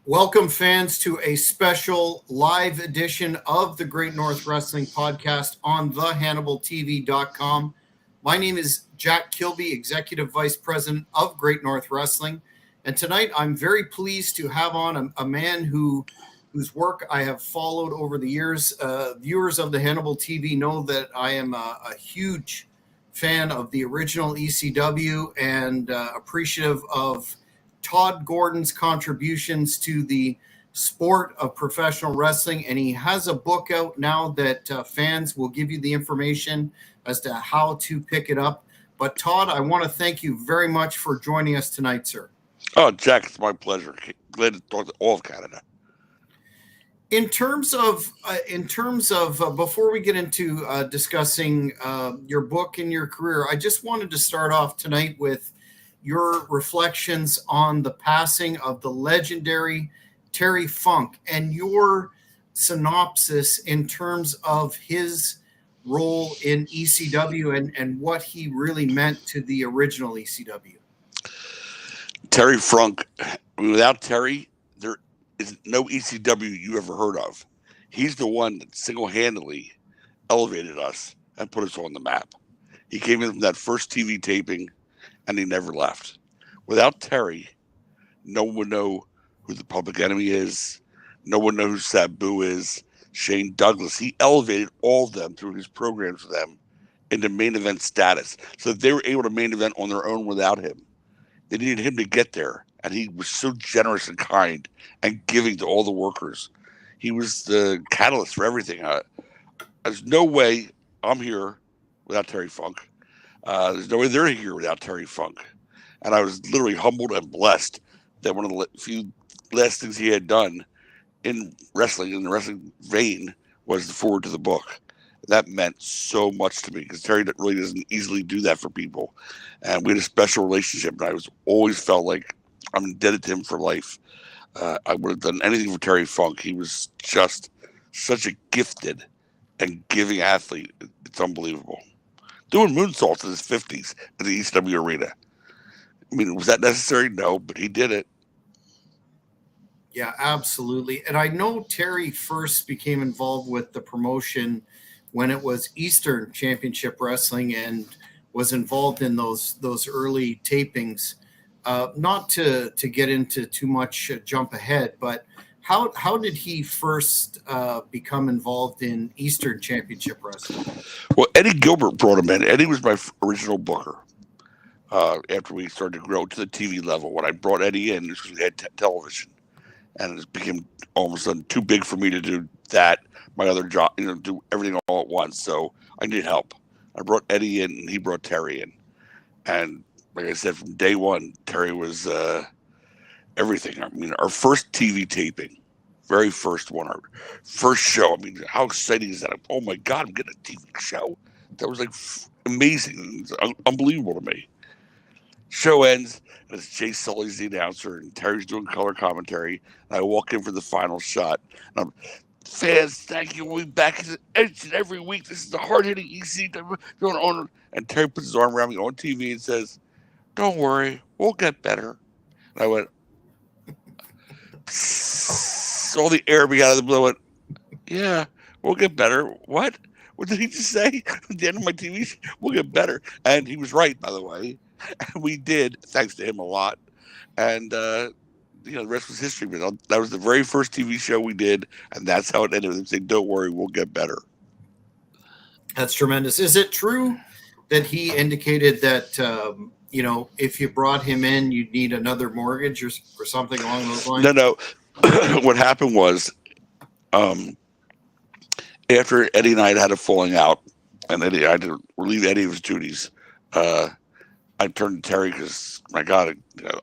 Welcome, fans, to a special live edition of the Great North Wrestling Podcast on thehannibaltv.com. My name is Jack Kilby, Executive Vice President of Great North Wrestling. And tonight I'm very pleased to have on a man whose work I have followed over the years. Viewers of the Hannibal TV know that I am a huge fan of the original ECW and appreciative of Todd Gordon's contributions to the sport of professional wrestling. And he has a book out now that fans will give you the information as to how to pick it up. But Todd, I want to thank you very much for joining us tonight, sir. Oh, Jack, it's my pleasure. Glad to talk to all of Canada. In terms of before we get into discussing your book and your career, I just wanted to start off tonight with your reflections on the passing of the legendary Terry Funk and your synopsis in terms of his role in ECW and what he really meant to the original ECW. Terry Funk, without Terry, there is no ECW you ever heard of. He's the one that single-handedly elevated us and put us on the map. He came in from that first TV taping, and he never left. Without Terry, no one would know who the Public Enemy is. No one knows who Sabu is. Shane Douglas. He elevated all of them through his programs for them into main event status, so that they were able to main event on their own without him. They needed him to get there, and he was so generous and kind and giving to all the workers. He was the catalyst for everything. There's no way I'm here without Terry Funk. There's no way they're here without Terry Funk. And I was literally humbled and blessed that one of the few last things he had done in the wrestling vein, was the forward to the book. That meant so much to me because Terry really doesn't easily do that for people. And we had a special relationship, and I always felt like I'm indebted to him for life. I would have done anything for Terry Funk. He was just such a gifted and giving athlete. It's unbelievable. Doing moonsaults in his 50s in the ECW arena. I mean, was that necessary? No, but he did it. Yeah, absolutely. And I know Terry first became involved with the promotion when it was Eastern Championship Wrestling and was involved in those early tapings. Not to get into too much jump ahead, but how did he first become involved in Eastern Championship Wrestling? Well, Eddie Gilbert brought him in. Eddie was my original booker after we started to grow to the TV level. When I brought Eddie in, because we had television, and it became almost too big for me to do that, my other job, do everything all at once. So I needed help. I brought Eddie in, and he brought Terry in. And like I said, from day one, Terry was everything. I mean, our first TV taping, very first one, our first show. I mean, how exciting is that? Oh my God, I'm getting a TV show. That was like amazing. It was unbelievable to me. Show ends, and it's Jay Sully's the announcer, and Terry's doing color commentary. And I walk in for the final shot. And I'm, fans, thank you. We'll be back each and every week. This is the hard-hitting ECW going on. And Terry puts his arm around me on TV and says, "Don't worry, we'll get better." And I went, all the air began out of the blue. I went, "Yeah, we'll get better." What? What did he just say? At the end of my TV show, we'll get better. And he was right, by the way. And we did, thanks to him a lot. And, the rest was history. But that was the very first TV show we did. And that's how it ended. They said, "Don't worry, we'll get better." That's tremendous. Is it true that he indicated that, if you brought him in, you'd need another mortgage or something along those lines? No. What happened was, after Eddie and I had a falling out, and I had to relieve Eddie of his duties, I turned to Terry because, my God,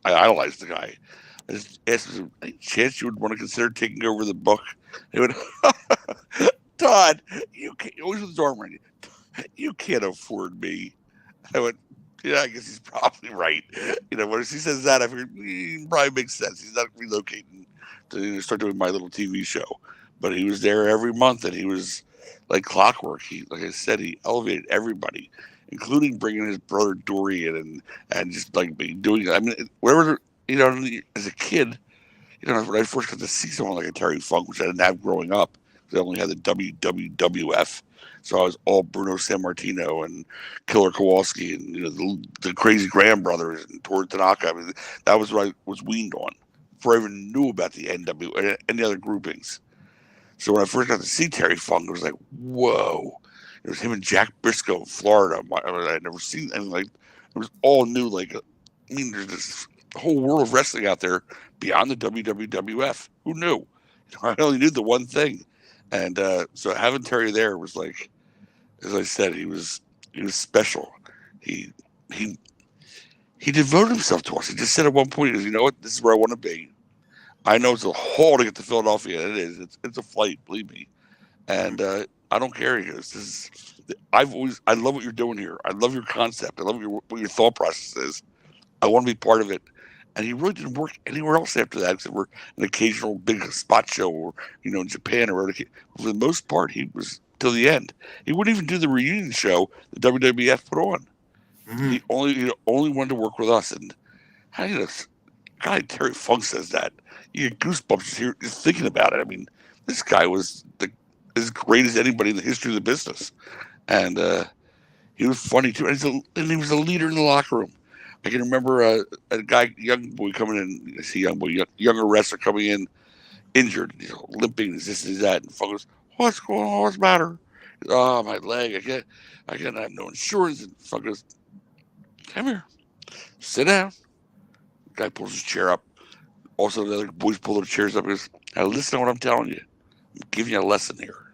I idolized the guy. I just asked him, "Any chance you would want to consider taking over the book?" He went, "Todd, you can't," always with his arm around you, "you can't afford me." I went, "Yeah, I guess he's probably right." When he says that, I figured it probably makes sense. He's not relocating to start doing my little TV show. But he was there every month, and he was like clockwork. Like I said, he elevated everybody, including bringing his brother Dory in and just like doing it. I mean, whatever, as a kid, when I first got to see someone like a Terry Funk, which I didn't have growing up, because I only had the WWF. So I was all Bruno Sammartino and Killer Kowalski and the Crazy Graham Brothers and Toru Tanaka. I mean, that was what I was weaned on before I even knew about the NW and any other groupings. So when I first got to see Terry Funk, it was like, whoa! It was him and Jack Briscoe in Florida. I'd never seen anything like. It was all new. Like, I mean, there's this whole world of wrestling out there beyond the WWF. Who knew? I only knew the one thing, and so having Terry there was like, as I said, he was special. He devoted himself to us. He just said at one point, he goes, "You know what? This is where I want to be. I know it's a haul to get to Philadelphia. It is. It's a flight, believe me. And I don't care." He goes, I love what you're doing here. I love your concept. I love what your thought process is. I want to be part of it." And he really didn't work anywhere else after that, except for an occasional big spot show or, in Japan or whatever. For the most part, he was till the end. He wouldn't even do the reunion show the WWF put on. Mm-hmm. He only wanted to work with us. And how a guy like Terry Funk says that, you get goosebumps just thinking about it. I mean, this guy was as great as anybody in the history of the business. And he was funny, too. And he was a leader in the locker room. I can remember a guy, young boy coming in. I see younger wrestler coming in, injured, limping, this and that. And Funk goes, "What's going on? What's the matter?" "Oh, my leg. I can't have no insurance." And Funk goes, "Come here, sit down." The guy pulls his chair up. Also, the other boys pull their chairs up. He goes, "Now listen to what I'm telling you. I'm giving you a lesson here.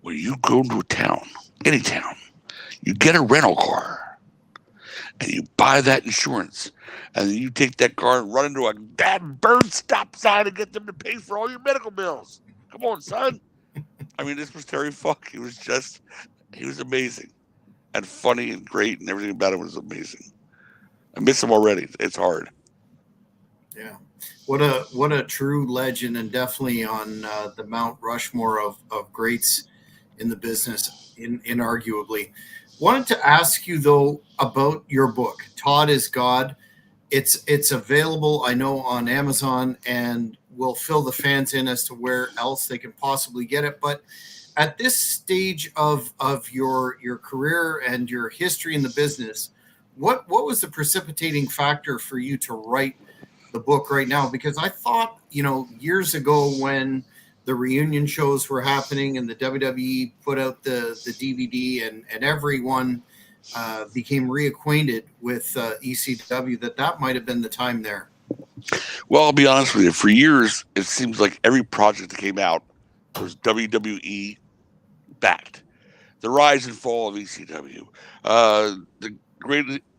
When you go into a town, any town, you get a rental car. And you buy that insurance, and then you take that car and run into a bad bird stop sign and get them to pay for all your medical bills. Come on, son." I mean, this was Terry Funk. He was amazing and funny and great, and everything about him was amazing. I miss him already. It's hard. Yeah. What a true legend, and definitely on the Mount Rushmore of greats in the business, inarguably. Wanted to ask you, though, about your book, Todd is God. It's available, I know, on Amazon, and we'll fill the fans in as to where else they can possibly get it. But at this stage of your career and your history in the business, what was the precipitating factor for you to write the book right now? Because I thought, years ago when the reunion shows were happening and the WWE put out the DVD and everyone became reacquainted with ECW, that might have been the time there. Well, I'll be honest with you. For years, it seems like every project that came out was WWE backed. The rise and fall of ECW.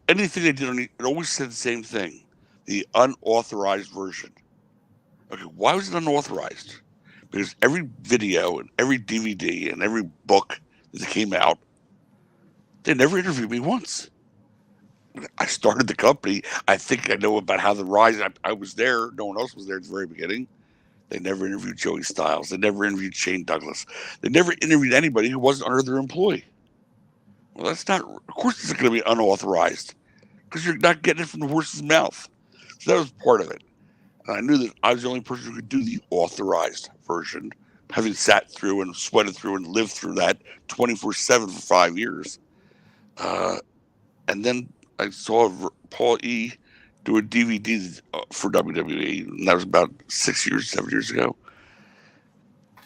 Anything they did, it always said the same thing. The unauthorized version. Okay, why was it unauthorized? Because every video and every DVD and every book that came out, they never interviewed me once. I started the company. I think I know about how the rise. I was there. No one else was there at the very beginning. They never interviewed Joey Styles. They never interviewed Shane Douglas. They never interviewed anybody who wasn't under their employ. Well, that's not. Of course, it's going to be unauthorized because you're not getting it from the horse's mouth. So that was part of it. And I knew that I was the only person who could do the authorized version, having sat through and sweated through and lived through that 24/7 for 5 years. And then I saw Paul E. do a DVD for WWE, and that was about 7 years ago,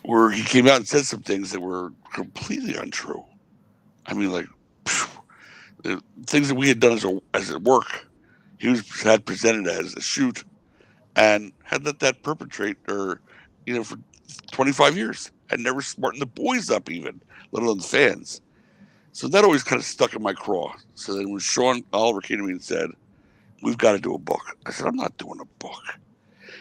where he came out and said some things that were completely untrue. I mean, like, the things that we had done as a work, had presented as a shoot, and had let that perpetrate for 25 years. Had never smartened the boys up even, let alone the fans. So that always kind of stuck in my craw. So then when Sean Oliver came to me and said, "We've got to do a book," I said, "I'm not doing a book."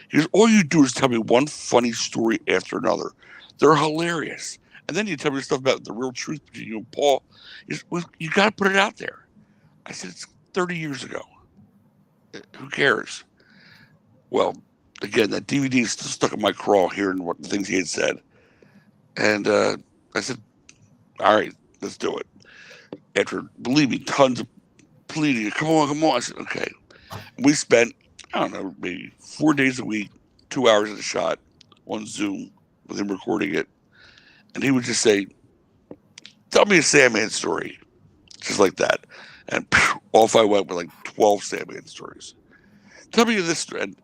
He goes, "All you do is tell me one funny story after another. They're hilarious. And then you tell me stuff about the real truth between you and Paul. He goes, well, you got to put it out there." I said, "It's 30 years ago. Who cares?" Well, again, that DVD is still stuck in my craw hearing what the things he had said. And I said, "All right, let's do it." After, believe me, tons of pleading, come on. I said, okay. We spent, I don't know, maybe 4 days a week, 2 hours at a shot on Zoom with him recording it. And he would just say, tell me a Sandman story. Just like that. And off I went with like 12 Sandman stories. Tell me this. And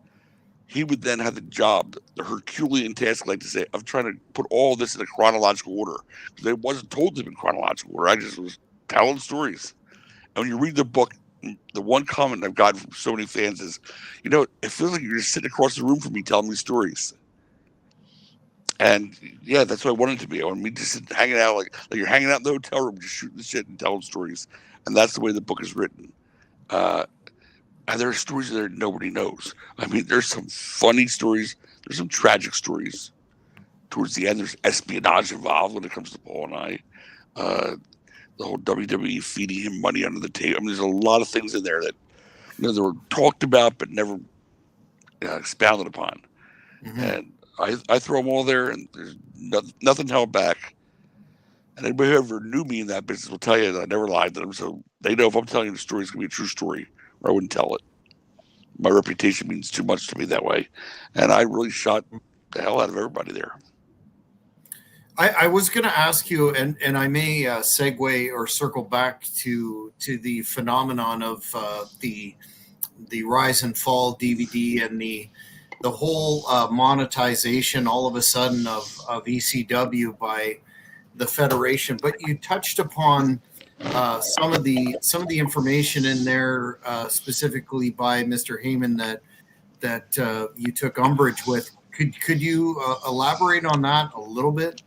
he would then have the job, the Herculean task, like to say, of trying to put all this in a chronological order. Because it wasn't told to be in chronological order. I just was telling stories. And when you read the book, the one comment I've gotten from so many fans is, it feels like you're just sitting across the room from me telling me stories. And yeah, that's what I wanted to be. I wanted me just hanging out like you're hanging out in the hotel room, just shooting the shit and telling stories. And that's the way the book is written. And there are stories there nobody knows. I mean, there's some funny stories. There's some tragic stories. Towards the end, there's espionage involved when it comes to Paul and I. The whole WWE feeding him money under the table. I mean, there's a lot of things in there that they were talked about but never expounded upon. Mm-hmm. And I throw them all there, and there's nothing held back. And anybody who ever knew me in that business will tell you that I never lied to them. So they know if I'm telling you the story, it's going to be a true story, or I wouldn't tell it. My reputation means too much to me that way. And I really shot the hell out of everybody there. I was going to ask you, and I may segue or circle back to the phenomenon of the Rise and Fall DVD and the whole monetization all of a sudden of ECW by the Federation. But you touched upon some of the information in there, specifically by Mr. Heyman that you took umbrage with. Could you elaborate on that a little bit?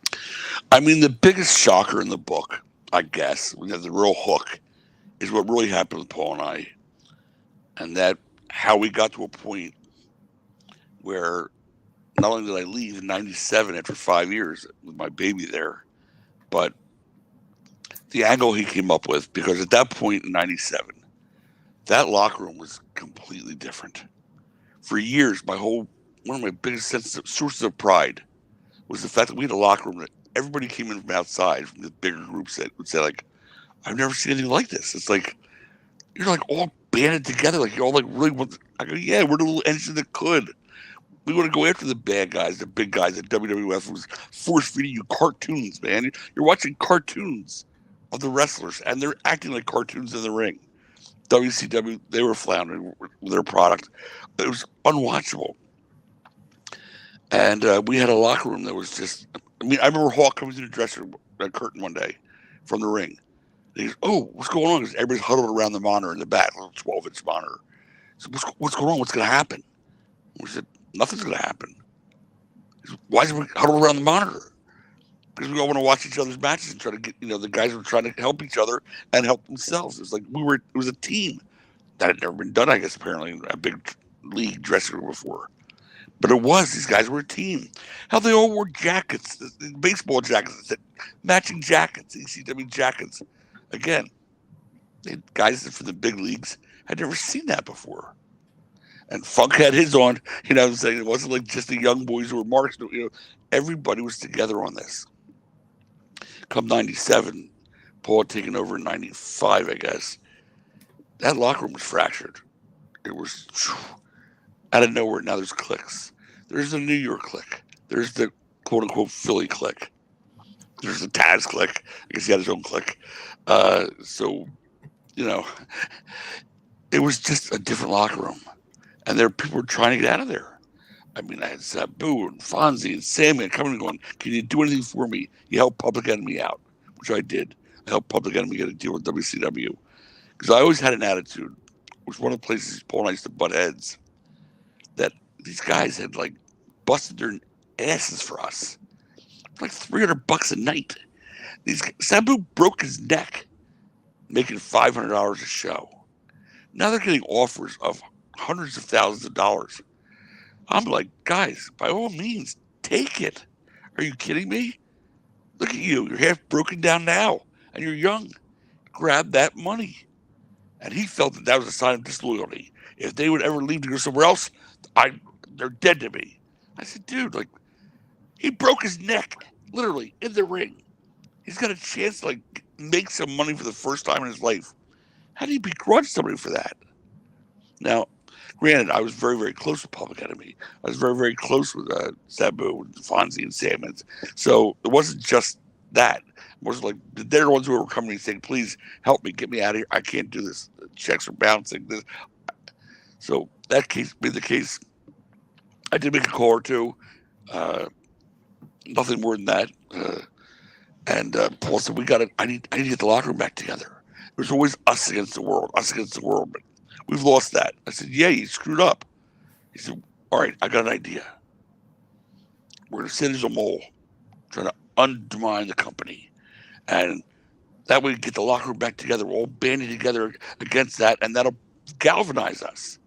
I mean, the biggest shocker in the book, I guess, the real hook, is what really happened with Paul and I, and that how we got to a point where not only did I leave in '97 after 5 years with my baby there, but the angle he came up with, because at that point in '97, that locker room was completely different. For years, one of my biggest sources of pride was the fact that we had a locker room that everybody came in from outside, from the bigger groups, that would say, like, I've never seen anything like this. It's like, you're like all banded together, like you all like really want. I go, yeah, we're the little engine that could. We want to go after the bad guys, the big guys. That WWF was force feeding you cartoons, man. You're watching cartoons of the wrestlers, and they're acting like cartoons in the ring. WCW, they were floundering with their product. It was unwatchable. And we had a locker room that was just, I remember Hawk coming through the dressing room, curtain one day from the ring. And he goes, oh, what's going on? Because everybody's huddled around the monitor in the back, little 12-inch monitor. So what's going on? What's going to happen? We said, nothing's going to happen. He said, why is we huddled around the monitor? Because we all want to watch each other's matches and try to get, the guys were trying to help each other and help themselves. It's like it was a team. That had never been done, I guess, apparently, in a big league dressing room before. But it was. These guys were a team. How they all wore jackets, baseball jackets, matching jackets, ECW jackets. Again, guys from the big leagues had never seen that before. And Funk had his on, saying it wasn't like just the young boys who were marks. Everybody was together on this. Come '97, Paul had taken over in '95, I guess. That locker room was fractured. It was out of nowhere. Now there's cliques. There's the New York clique. There's the quote unquote Philly clique. There's the Taz clique. I guess he had his own clique. So, it was just a different locker room. And there people were trying to get out of there. I had Sabu and Fonzie and Sammy coming and going, can you do anything for me? You helped Public Enemy out, which I did. I helped Public Enemy get a deal with WCW. Because I always had an attitude, which one of the places Paul and I used to butt heads, that these guys had busted their asses for us. Like $300 a night. Sabu broke his neck making $500 a show. Now they're getting offers of hundreds of thousands of dollars. I'm like, guys, by all means, take it. Are you kidding me? Look at you. You're half broken down now, and you're young. Grab that money. And he felt that was a sign of disloyalty. If they would ever leave to go somewhere else, they're dead to me. I said, dude, he broke his neck, literally, in the ring. He's got a chance to, make some money for the first time in his life. How do you begrudge somebody for that? Now, Granted, I was very, very close with Public Enemy. I was very, very close with Sabu, and Fonzie, and Sammons. So it wasn't just that. It wasn't like they're the ones who were coming and saying, "Please help me, get me out of here. I can't do this. The checks are bouncing." So that case being the case, I did make a call or two. Nothing more than that. And Paul said, I need to get the locker room back together. There's always us against the world, but we've lost that. I said, yeah, you screwed up. He said, all right, I got an idea. We're going to sit as a mole, trying to undermine the company. And that way we get the locker room back together. We're all banding together against that, and that'll galvanize us.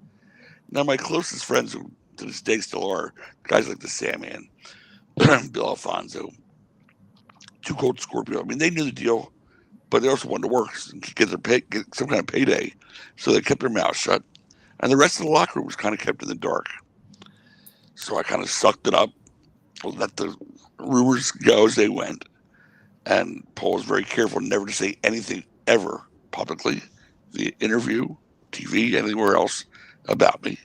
Now, my closest friends, who to this day still are, guys like the Sandman, Bill Alfonso, Too Cold Scorpio. I mean, they knew the deal, but they also wanted to work and get some kind of payday. So they kept their mouth shut. And the rest of the locker room was kind of kept in the dark. So I kind of sucked it up, let the rumors go as they went. And Paul was very careful never to say anything ever publicly, via interview, TV, anywhere else about me.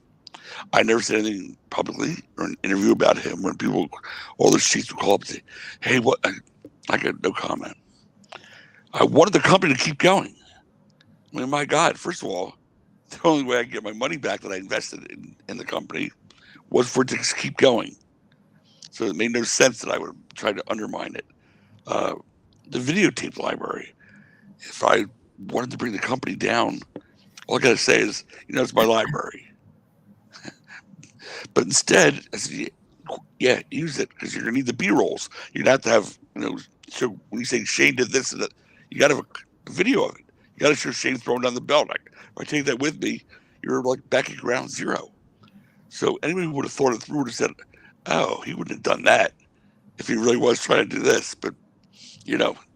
I never said anything publicly or an interview about him when people, all the sheets would call up and say, hey, what? I got no comment. I wanted the company to keep going. I mean, my God, first of all, the only way I could get my money back that I invested in the company was for it to keep going. So it made no sense that I would try to undermine it. The videotape library, if I wanted to bring the company down, all I got to say is, it's my library. But instead, I said, yeah, use it, because you're going to need the B-rolls. You're going to have, so when you say Shane did this and that, you got to have a video of it. You got to show Shane throwing down the belt. If I take that with me, you're like back at ground zero. So anybody who would have thought it through would have said, oh, he wouldn't have done that if he really was trying to do this. But,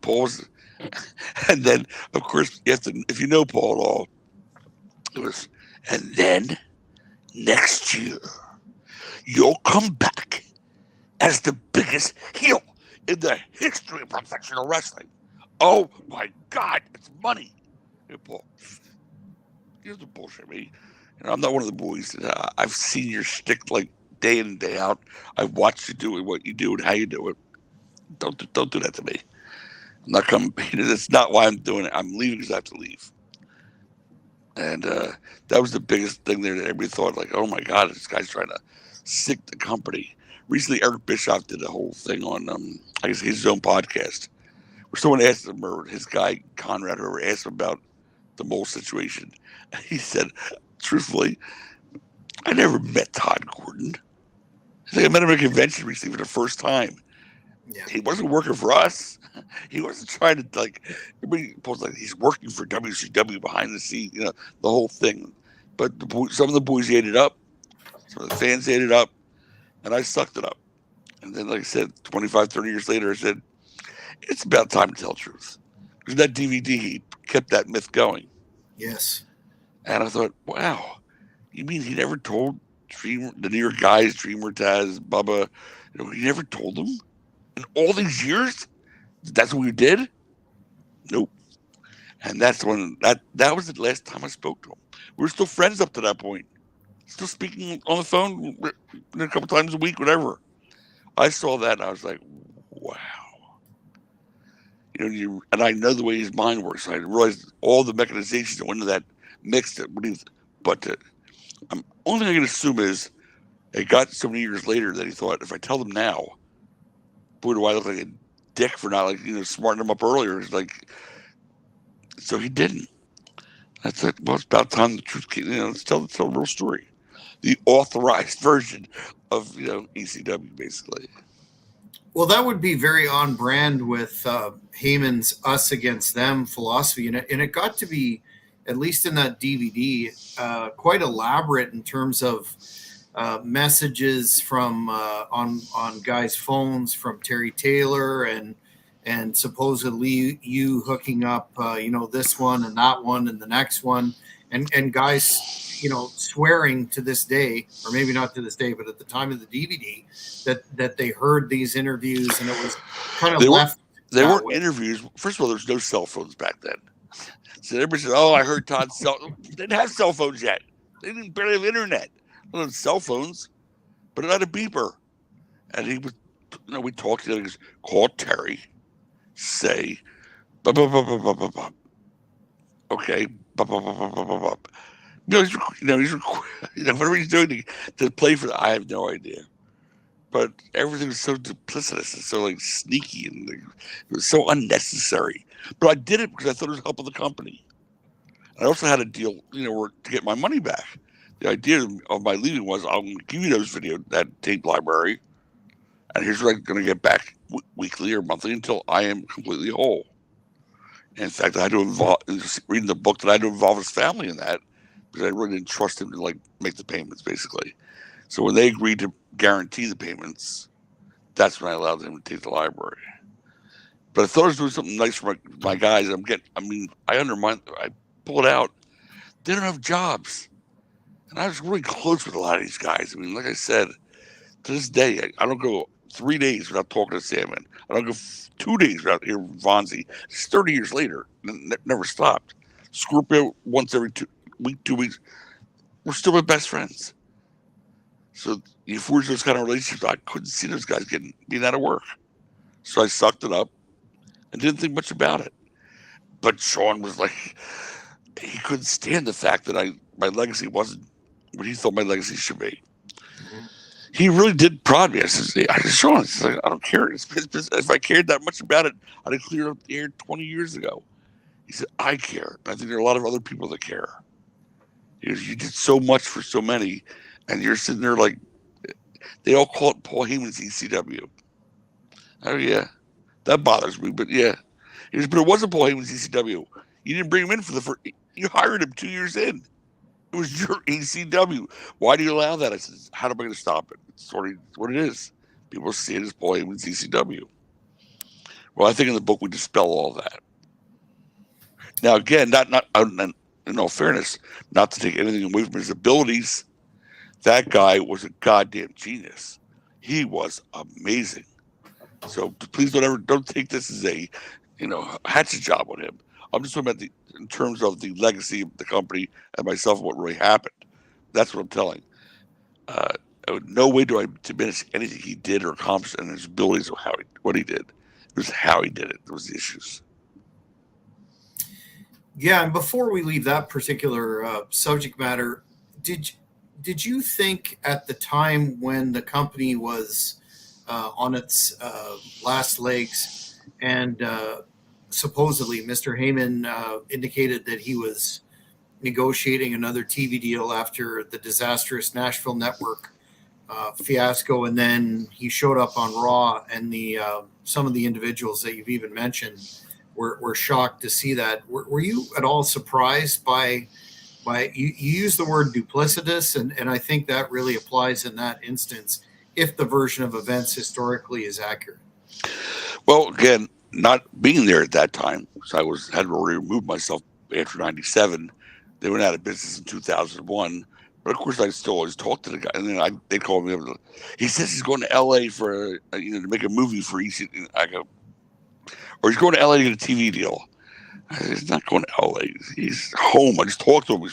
Paul's, and then, of course, if you know Paul at all, it was, and then next year, you'll come back as the biggest heel in the history of professional wrestling. Oh my God, it's money. Hey, Paul, you have to bullshit me. I'm not one of the boys. I've seen your shtick like day in and day out. I've watched you do it, what you do, and how you do it. Don't do that to me. I'm not coming. That's not why I'm doing it. I'm leaving because I have to leave. And that was the biggest thing there that everybody thought, like, oh my God, this guy's trying to sink the company. Recently, Eric Bischoff did a whole thing on, I guess, his own podcast, where someone asked him, or his guy, Conrad, whoever, asked him about the mole situation. And he said, truthfully, I never met Todd Gordon. I think I met him at a convention recently for the first time. Yeah. He wasn't working for us. He wasn't trying to, like, everybody posts like he's working for WCW behind the scenes, the whole thing. But some of the boys ate it up. Some of the fans ate it up. And I sucked it up. And then, like I said, 25, 30 years later, I said, it's about time to tell the truth. Because that DVD, he kept that myth going. Yes. And I thought, wow, you mean he never told the New York guys, Dreamer, Taz, Bubba, he never told them? In all these years? That's what we did? Nope. And that's when that was the last time I spoke to him. We were still friends up to that point. Still speaking on the phone a couple times a week, whatever. I saw that and I was like, wow. And I know the way his mind works. I realized all the mechanizations that went into that mix. But the only thing I can assume is it got so many years later that he thought, if I tell them now, boy, do I look like a dick for not smarting them up earlier. It's like, so he didn't. That's it. Well, it's about time the truth came. Let's tell the real story. The authorized version of ECW, basically. Well, that would be very on brand with Heyman's us against them philosophy, and it got to be, at least in that DVD, quite elaborate in terms of messages from on guys' phones from Terry Taylor and supposedly you hooking up this one and that one and the next one and guys swearing to this day, or maybe not to this day, but at the time of the DVD that they heard these interviews and it was kind of left. They weren't interviews. First of all, there's no cell phones back then. So everybody said, "Oh, I heard Todd's cell." They didn't have cell phones yet. They didn't barely have internet. They had cell phones, but it had a beeper. And he would, we talked together. He goes, call Terry, say, bup, bup, bup, bup, bup, bup, bup. Okay, bup, bup, bup, bup, bup, bup, bup. Whatever he's doing to play for that, I have no idea. But everything was so duplicitous and so like sneaky, and it was so unnecessary. But I did it because I thought it was helping the company. I also had a deal, to get my money back. The idea of my leaving was, I'm going to give you that tape library, and here's what I'm going to get back weekly or monthly until I am completely whole. And in fact, I had to reading the book, that I had to involve his family in that, because I really didn't trust him to make the payments, basically. So when they agreed to guarantee the payments, that's when I allowed them to take the library. But I thought I was doing something nice for my guys. I pull it out. They don't have jobs. And I was really close with a lot of these guys. I mean, like I said, to this day, I don't go 3 days without talking to Salmon. I don't go 2 days without hearing Vonzi. It's 30 years later. Never stopped. Scorpio once every 2 weeks. We're still my best friends. So you forge those kind of relationships. I couldn't see those guys being out of work. So I sucked it up and didn't think much about it. But Sean was like, he couldn't stand the fact that my legacy wasn't what he thought my legacy should be. Mm-hmm. He really did prod me. I said, Sean, I don't care. If I cared that much about it, I'd have cleared up the air 20 years ago. He said, I care. And I think there are a lot of other people that care. He goes, you did so much for so many, and you're sitting there like, they all call it Paul Heyman's ECW. Oh, yeah. That bothers me, but yeah. He goes, but it wasn't Paul Heyman's ECW. You didn't bring him in for the first. You hired him 2 years in. It was your ECW. Why do you allow that? I said, how am I going to stop it? It's sort of what it is. People see it as Paul Heyman's ECW. Well, I think in the book we dispel all that. Now, again, not in all fairness, not to take anything away from his abilities, that guy was a goddamn genius. He was amazing. So please don't take this as a hatchet job on him. I'm just talking about in terms of the legacy of the company and myself and what really happened. That's what I'm telling. No way do I diminish anything he did or accomplished and his abilities or what he did. It was how he did it. There was the issues. Yeah, and before we leave that particular subject matter, did you think at the time when the company was on its last legs and supposedly Mr. Heyman indicated that he was negotiating another TV deal after the disastrous Nashville Network fiasco, and then he showed up on Raw, and some of the individuals that you've even mentioned were shocked to see that. Were you at all surprised by you use the word duplicitous, and I think that really applies in that instance if the version of events historically is accurate? Well, again, not being there at that time, so I had already removed myself after '97. They went out of business in 2001, but of course I still always talk to the guy. And then they called me up. He says he's going to LA for to make a movie for EC. I go, or he's going to LA to get a TV deal. I said, he's not going to LA. He's home. I just talked to him.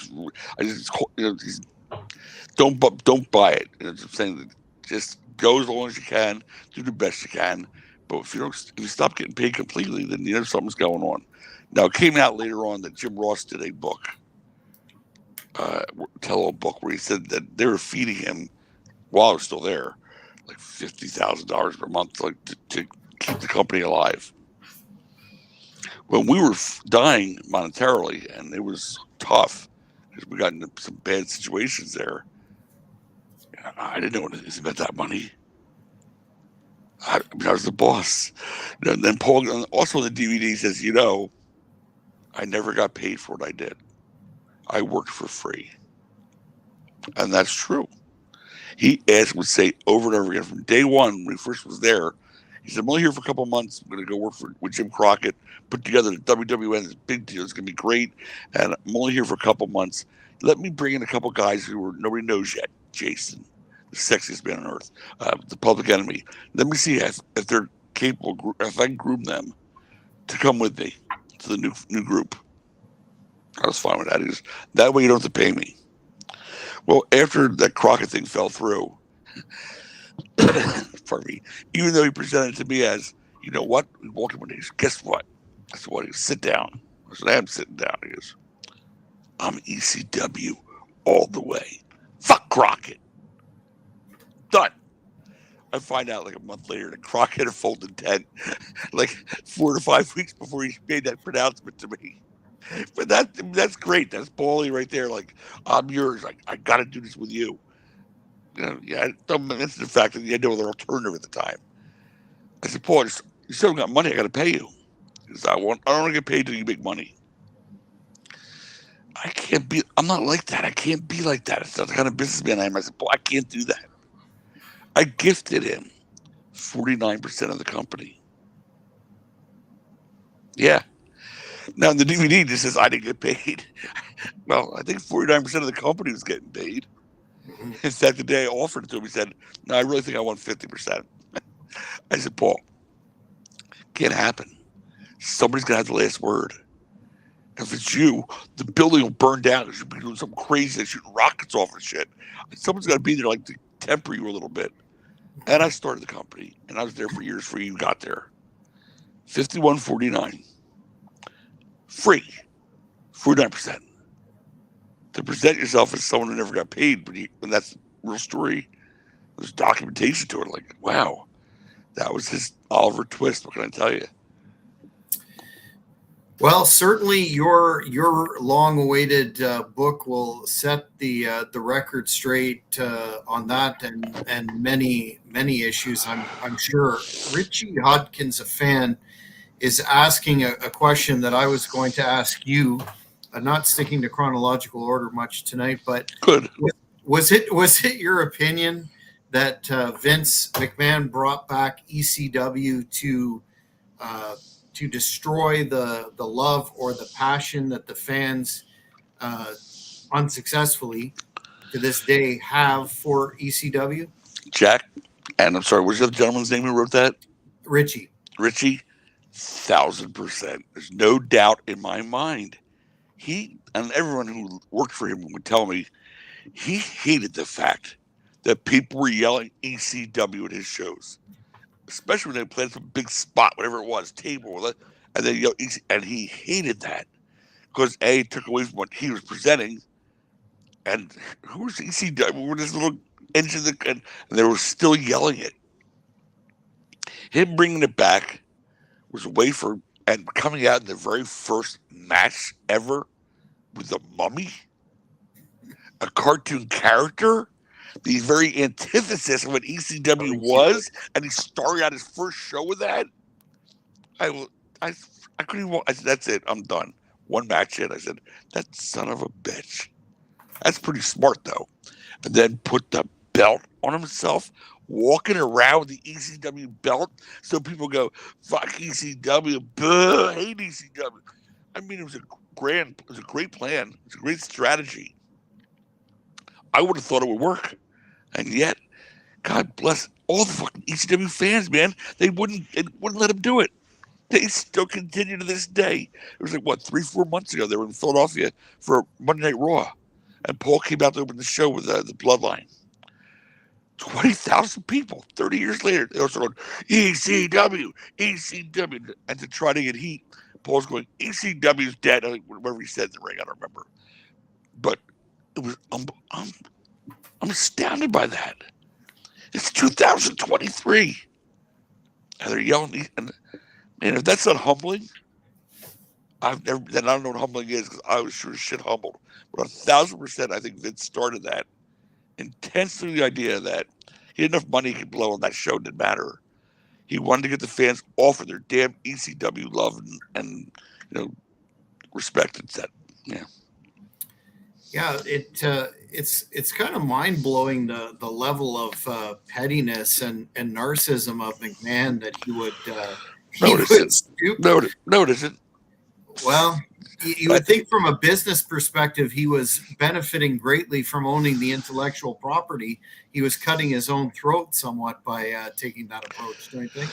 Don't buy it. I'm saying, just go as long as you can, do the best you can. But if you stop getting paid completely, then something's going on. Now it came out later on that Jim Ross did a book, tell-all book, where he said that they were feeding him while I was still there, like $50,000 per month, like to keep the company alive. When we were dying monetarily, and it was tough because we got into some bad situations there, I didn't know what it is about that money. I was the boss. And then Paul, also the DVD says, I never got paid for what I did. I worked for free. And that's true. He would say over and over again from day one when he first was there, he said, I'm only here for a couple of months. I'm going to go work with Jim Crockett, put together the WWN, this big deal. It's going to be great. And I'm only here for a couple of months. Let me bring in a couple of guys who nobody knows yet. Jason, the sexiest man on earth, the Public Enemy. Let me see if they're capable, if I can groom them to come with me to the new group. I was fine with that. That way you don't have to pay me. Well, after that Crockett thing fell through, pardon me, even though he presented it to me as, you know what? We walked in one day. He goes, guess what? I said, what? He goes, sit down. I said, I'm sitting down. He goes, I'm ECW all the way. Fuck Crockett. Done. I find out like a month later that Crockett had folded 10, like 4 to 5 weeks before he made that pronouncement to me. But that's great. That's ballsy right there. Like, I'm yours. Like, I got to do this with you. Yeah, don't mention the fact that you had no other alternative at the time. I said, Paul, you still got money. I got to pay you. He says, I don't want to get paid till you make money. I'm not like that. I can't be like that. It's not the kind of businessman I am. I said, Paul, I can't do that. I gifted him 49% of the company. Yeah. Now, the DVD just says I didn't get paid. Well, I think 49% of the company was getting paid. In fact, the day I offered it to him, he said, no, I really think I want 50%. I said, Paul, can't happen. Somebody's going to have the last word. If it's you, the building will burn down. You should be doing something crazy, shooting rockets off and shit. Someone's got to be there like to temper you a little bit. And I started the company, and I was there for years before you got there. 51.49. Free. 49%. To present yourself as someone who never got paid, when that's the real story, there's documentation to it. Like, wow, that was his Oliver Twist. What can I tell you? Well, certainly your long-awaited book will set the record straight on that and many issues. I'm sure. Richie Hodkins, a fan, is asking a question that I was going to ask you. Not sticking to chronological order much tonight, but good. Was it your opinion that Vince McMahon brought back ECW to destroy the love or the passion that the fans unsuccessfully to this day have for ECW? Jack, and I'm sorry, what's the gentleman's name who wrote that? Richie, 1,000%. There's no doubt in my mind. He and everyone who worked for him would tell me he hated the fact that people were yelling ECW at his shows, especially when they played some big spot, whatever it was, table, and they yelled EC, and he hated that because it took away from what he was presenting. And who was ECW? With this little engine, and they were still yelling it. Him bringing it back was a way for, and coming out in the very first match ever with the Mummy, a cartoon character, the very antithesis of what ECW was, and he started out his first show with that. I couldn't even. I said, that's it. I'm done. One match in. I said, that son of a bitch. That's pretty smart though. And then put the belt on himself, walking around with the ECW belt, so people go, fuck ECW, boo, hate ECW. I mean, it was a great plan. It's a great strategy. I would have thought it would work. And yet, God bless all the fucking ECW fans, man. They wouldn't let him do it. They still continue to this day. It was like, 3-4 months ago, they were in Philadelphia for Monday Night Raw. And Paul came out to open the show with the Bloodline. 20,000 people, 30 years later, they were going, ECW, ECW. And to try to get heat, Paul's going, ECW's dead. I think whatever he said in the ring, I don't remember. But it was, I'm astounded by that. It's 2023. And they're yelling. And if that's not humbling, I don't know what humbling is, because I was sure as shit humbled. But 1,000%, I think Vince started that. Intensely, the idea that he had enough money he could blow on that show, didn't matter. He wanted to get the fans off of their damn ECW love and respect and set. Yeah. Yeah, it's kind of mind blowing the level of pettiness and narcissism of McMahon that he would stoop. No, it isn't. Well, you would think from a business perspective, he was benefiting greatly from owning the intellectual property. He was cutting his own throat somewhat by taking that approach, don't you think?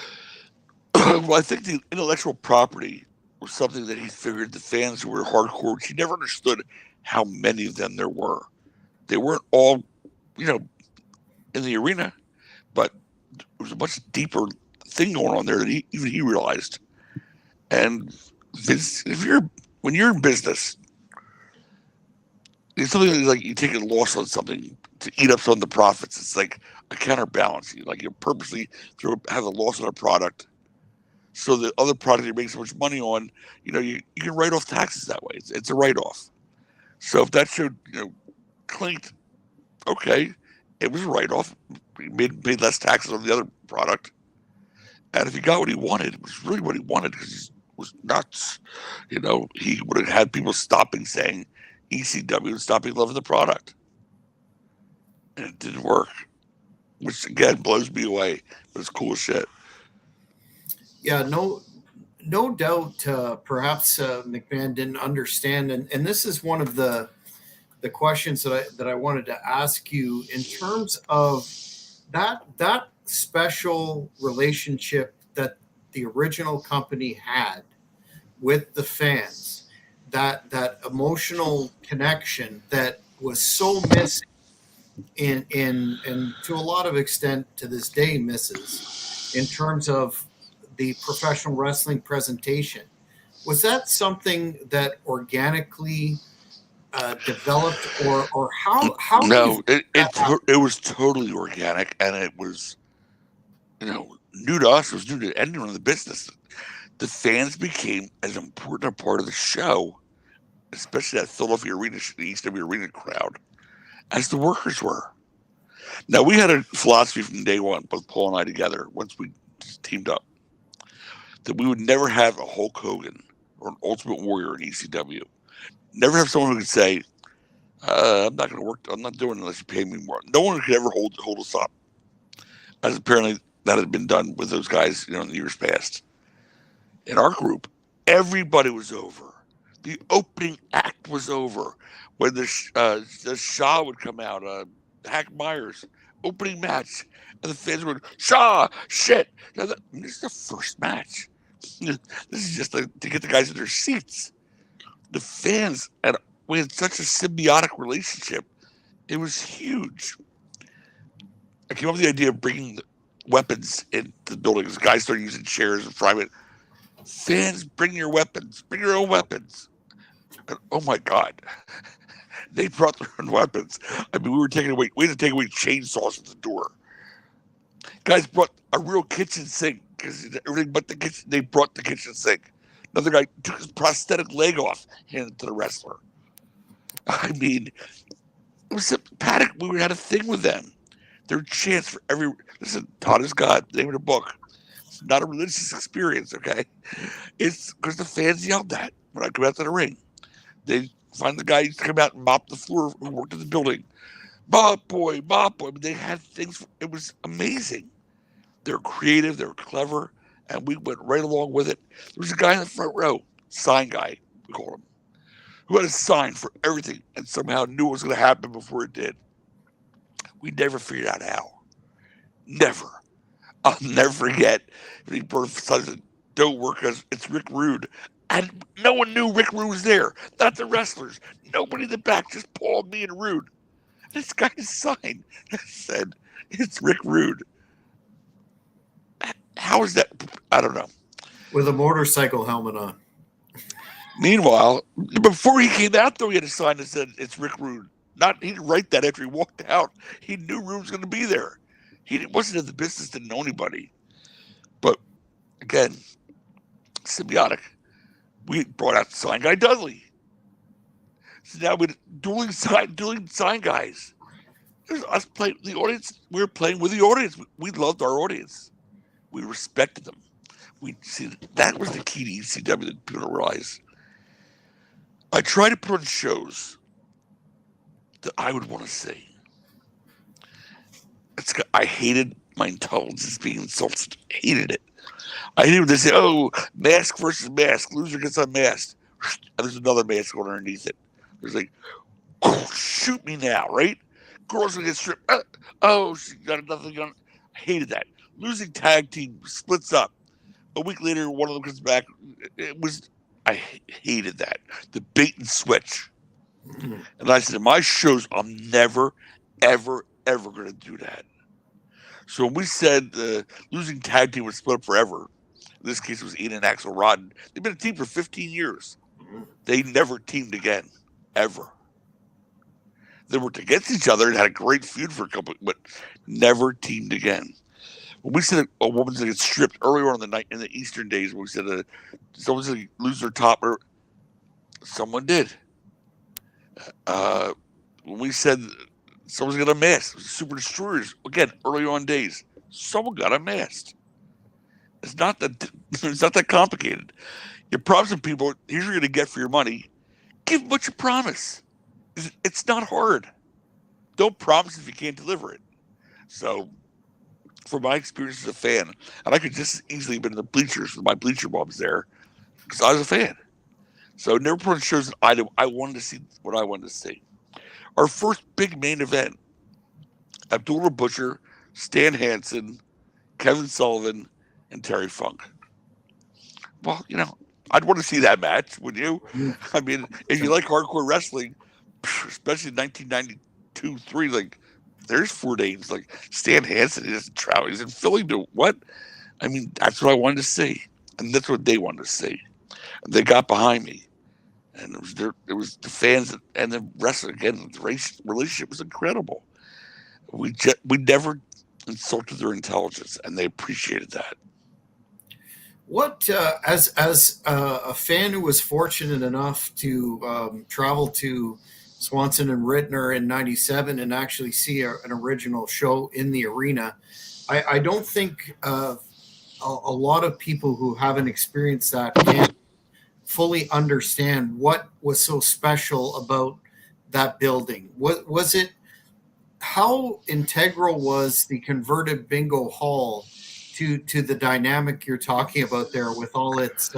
Well, I think the intellectual property was something that he figured the fans who were hardcore, he never understood how many of them there were. They weren't all, you know, in the arena, but there was a much deeper thing going on there that even he realized. And when you're in business, it's something like you take a loss on something to eat up some of the profits. It's like a counterbalance. You purposely have a loss on a product, so the other product you make so much money on, you can write off taxes that way. It's a write off. So if that showed, clinked, okay, it was a write off. He made less taxes on the other product, and if he got what he wanted, it was really what he wanted because he was nuts. He would have had people stopping saying ECW and stopping loving the product, and it didn't work, which again blows me away. But it's cool as shit. Yeah, no doubt. Perhaps McMahon didn't understand, and this is one of the questions that I wanted to ask you in terms of that special relationship that the original company had with the fans, that emotional connection that was so missing and to a lot of extent to this day misses in terms of the professional wrestling presentation. Was that something that organically developed, or how? No, it was totally organic, and it was new to us. It was new to anyone in the business. The fans became as important a part of the show, especially that Philadelphia arena, the ECW arena crowd, as the workers were. Now, we had a philosophy from day one, both Paul and I together, once we teamed up, that we would never have a Hulk Hogan or an Ultimate Warrior in ECW. Never have someone who could say, I'm not going to work. I'm not doing it unless you pay me more. No one could ever hold us up, as apparently that had been done with those guys, in the years past. In our group, everybody was over. The opening act was over. When the Shaw would come out, Hack Myers, opening match, and the fans would, Shaw, shit. Now this is the first match. This is just to get the guys in their seats. The fans, and we had such a symbiotic relationship. It was huge. I came up with the idea of bringing weapons into the buildings. Guys started using chairs and private. Fans, bring your weapons. Bring your own weapons. And, oh my God. They brought their own weapons. I mean, we had to take away chainsaws at the door. Guys brought a real kitchen sink because everything but the kitchen. They brought the kitchen sink. Another guy took his prosthetic leg off, handed it to the wrestler. I mean, it was Paddock. We had a thing with them. Their chance for listen, Todd is God. Name of the book. It's not a religious experience, okay? It's because the fans yelled that when I come out to the ring. They find the guy who come out and mop the floor who worked in the building. Mop boy. I mean, they had things. It was amazing. They're creative. They're clever. And we went right along with it. There was a guy in the front row, sign guy, we called him, who had a sign for everything and somehow knew what was going to happen before it did. We never figured out how. Never. I'll never forget when he brought said, don't work because it's Rick Rude. And no one knew Rick Rude was there. Not the wrestlers. Nobody in the back, just Paul, me, and Rude. This guy's sign said, it's Rick Rude. How is that? I don't know. With a motorcycle helmet on. Meanwhile, before he came out, though, he had a sign that said, it's Rick Rude. He didn't write that after he walked out. He knew Rude was going to be there. He wasn't in the business, didn't know anybody. But, again, symbiotic. We brought out sign guy Dudley. So now we're dueling sign guys. There's us playing the audience. We were playing with the audience. We loved our audience. We respected them. That was the key to ECW that people don't realize. I try to put on shows that I would want to see. I hated my intelligence being insulted. Hated it. I hated when they say, oh, mask versus mask. Loser gets unmasked. And there's another mask going underneath it. There's like, oh, shoot me now, right? Girls will get stripped. Oh, she got another gun. I hated that. Losing tag team splits up. A week later, one of them comes back. I hated that. The bait and switch. And I said, in my shows, I'm never, ever, ever going to do that. So when we said losing tag team would split up forever, in this case it was Ian and Axel Rotten. They've been a team for 15 years. They never teamed again, ever. They worked against each other and had a great feud for a couple, but never teamed again. When we said a woman's going to get stripped earlier on in the night in the Eastern days, when we said someone's going to lose their top, or someone did. When we said someone's got unmasked, Super Destroyers, again, early on days, someone got unmasked. It's not that complicated. You promise people, here's what you're going to get for your money. Give them what you promise. It's not hard. Don't promise if you can't deliver it. So, from my experience as a fan, and I could just as easily have been in the bleachers with my bleacher bums there, because I was a fan. So, never put on shows that I wanted to see what I wanted to see. Our first big main event, Abdullah Butcher, Stan Hansen, Kevin Sullivan, and Terry Funk. Well, I'd want to see that match, would you? I mean, if you like hardcore wrestling, especially 1992-3, like, there's 4 names. Like, Stan Hansen, he doesn't travel. He's in Philly. What? I mean, that's what I wanted to see. And that's what they wanted to see. And they got behind me. And it was the fans and the wrestling. Again, the relationship was incredible. We never insulted their intelligence, and they appreciated that. What, as a fan who was fortunate enough to travel to Swanson and Rittner in '97 and actually see an original show in the arena, I don't think a lot of people who haven't experienced that can fully understand what was so special about that building. Was it, how integral was the converted bingo hall to the dynamic you're talking about there, with all its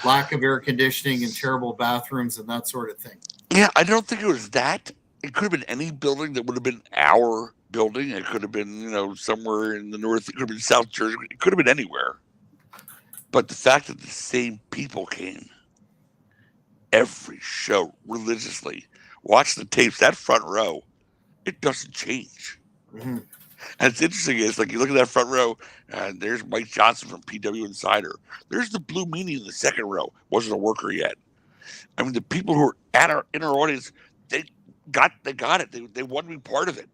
lack of air conditioning and terrible bathrooms and that sort of thing? Yeah, I don't think it was that. It could have been any building that would have been our building. It could have been, somewhere in the north. It could have been South Jersey. It could have been anywhere. But the fact that the same people came every show religiously, watch the tapes, that front row, it doesn't change. Mm-hmm. And it's interesting, it's like you look at that front row, and there's Mike Johnson from PW Insider. There's the Blue Meanie in the second row. Wasn't a worker yet. I mean, the people who are in our audience, they got it. They want to be part of it.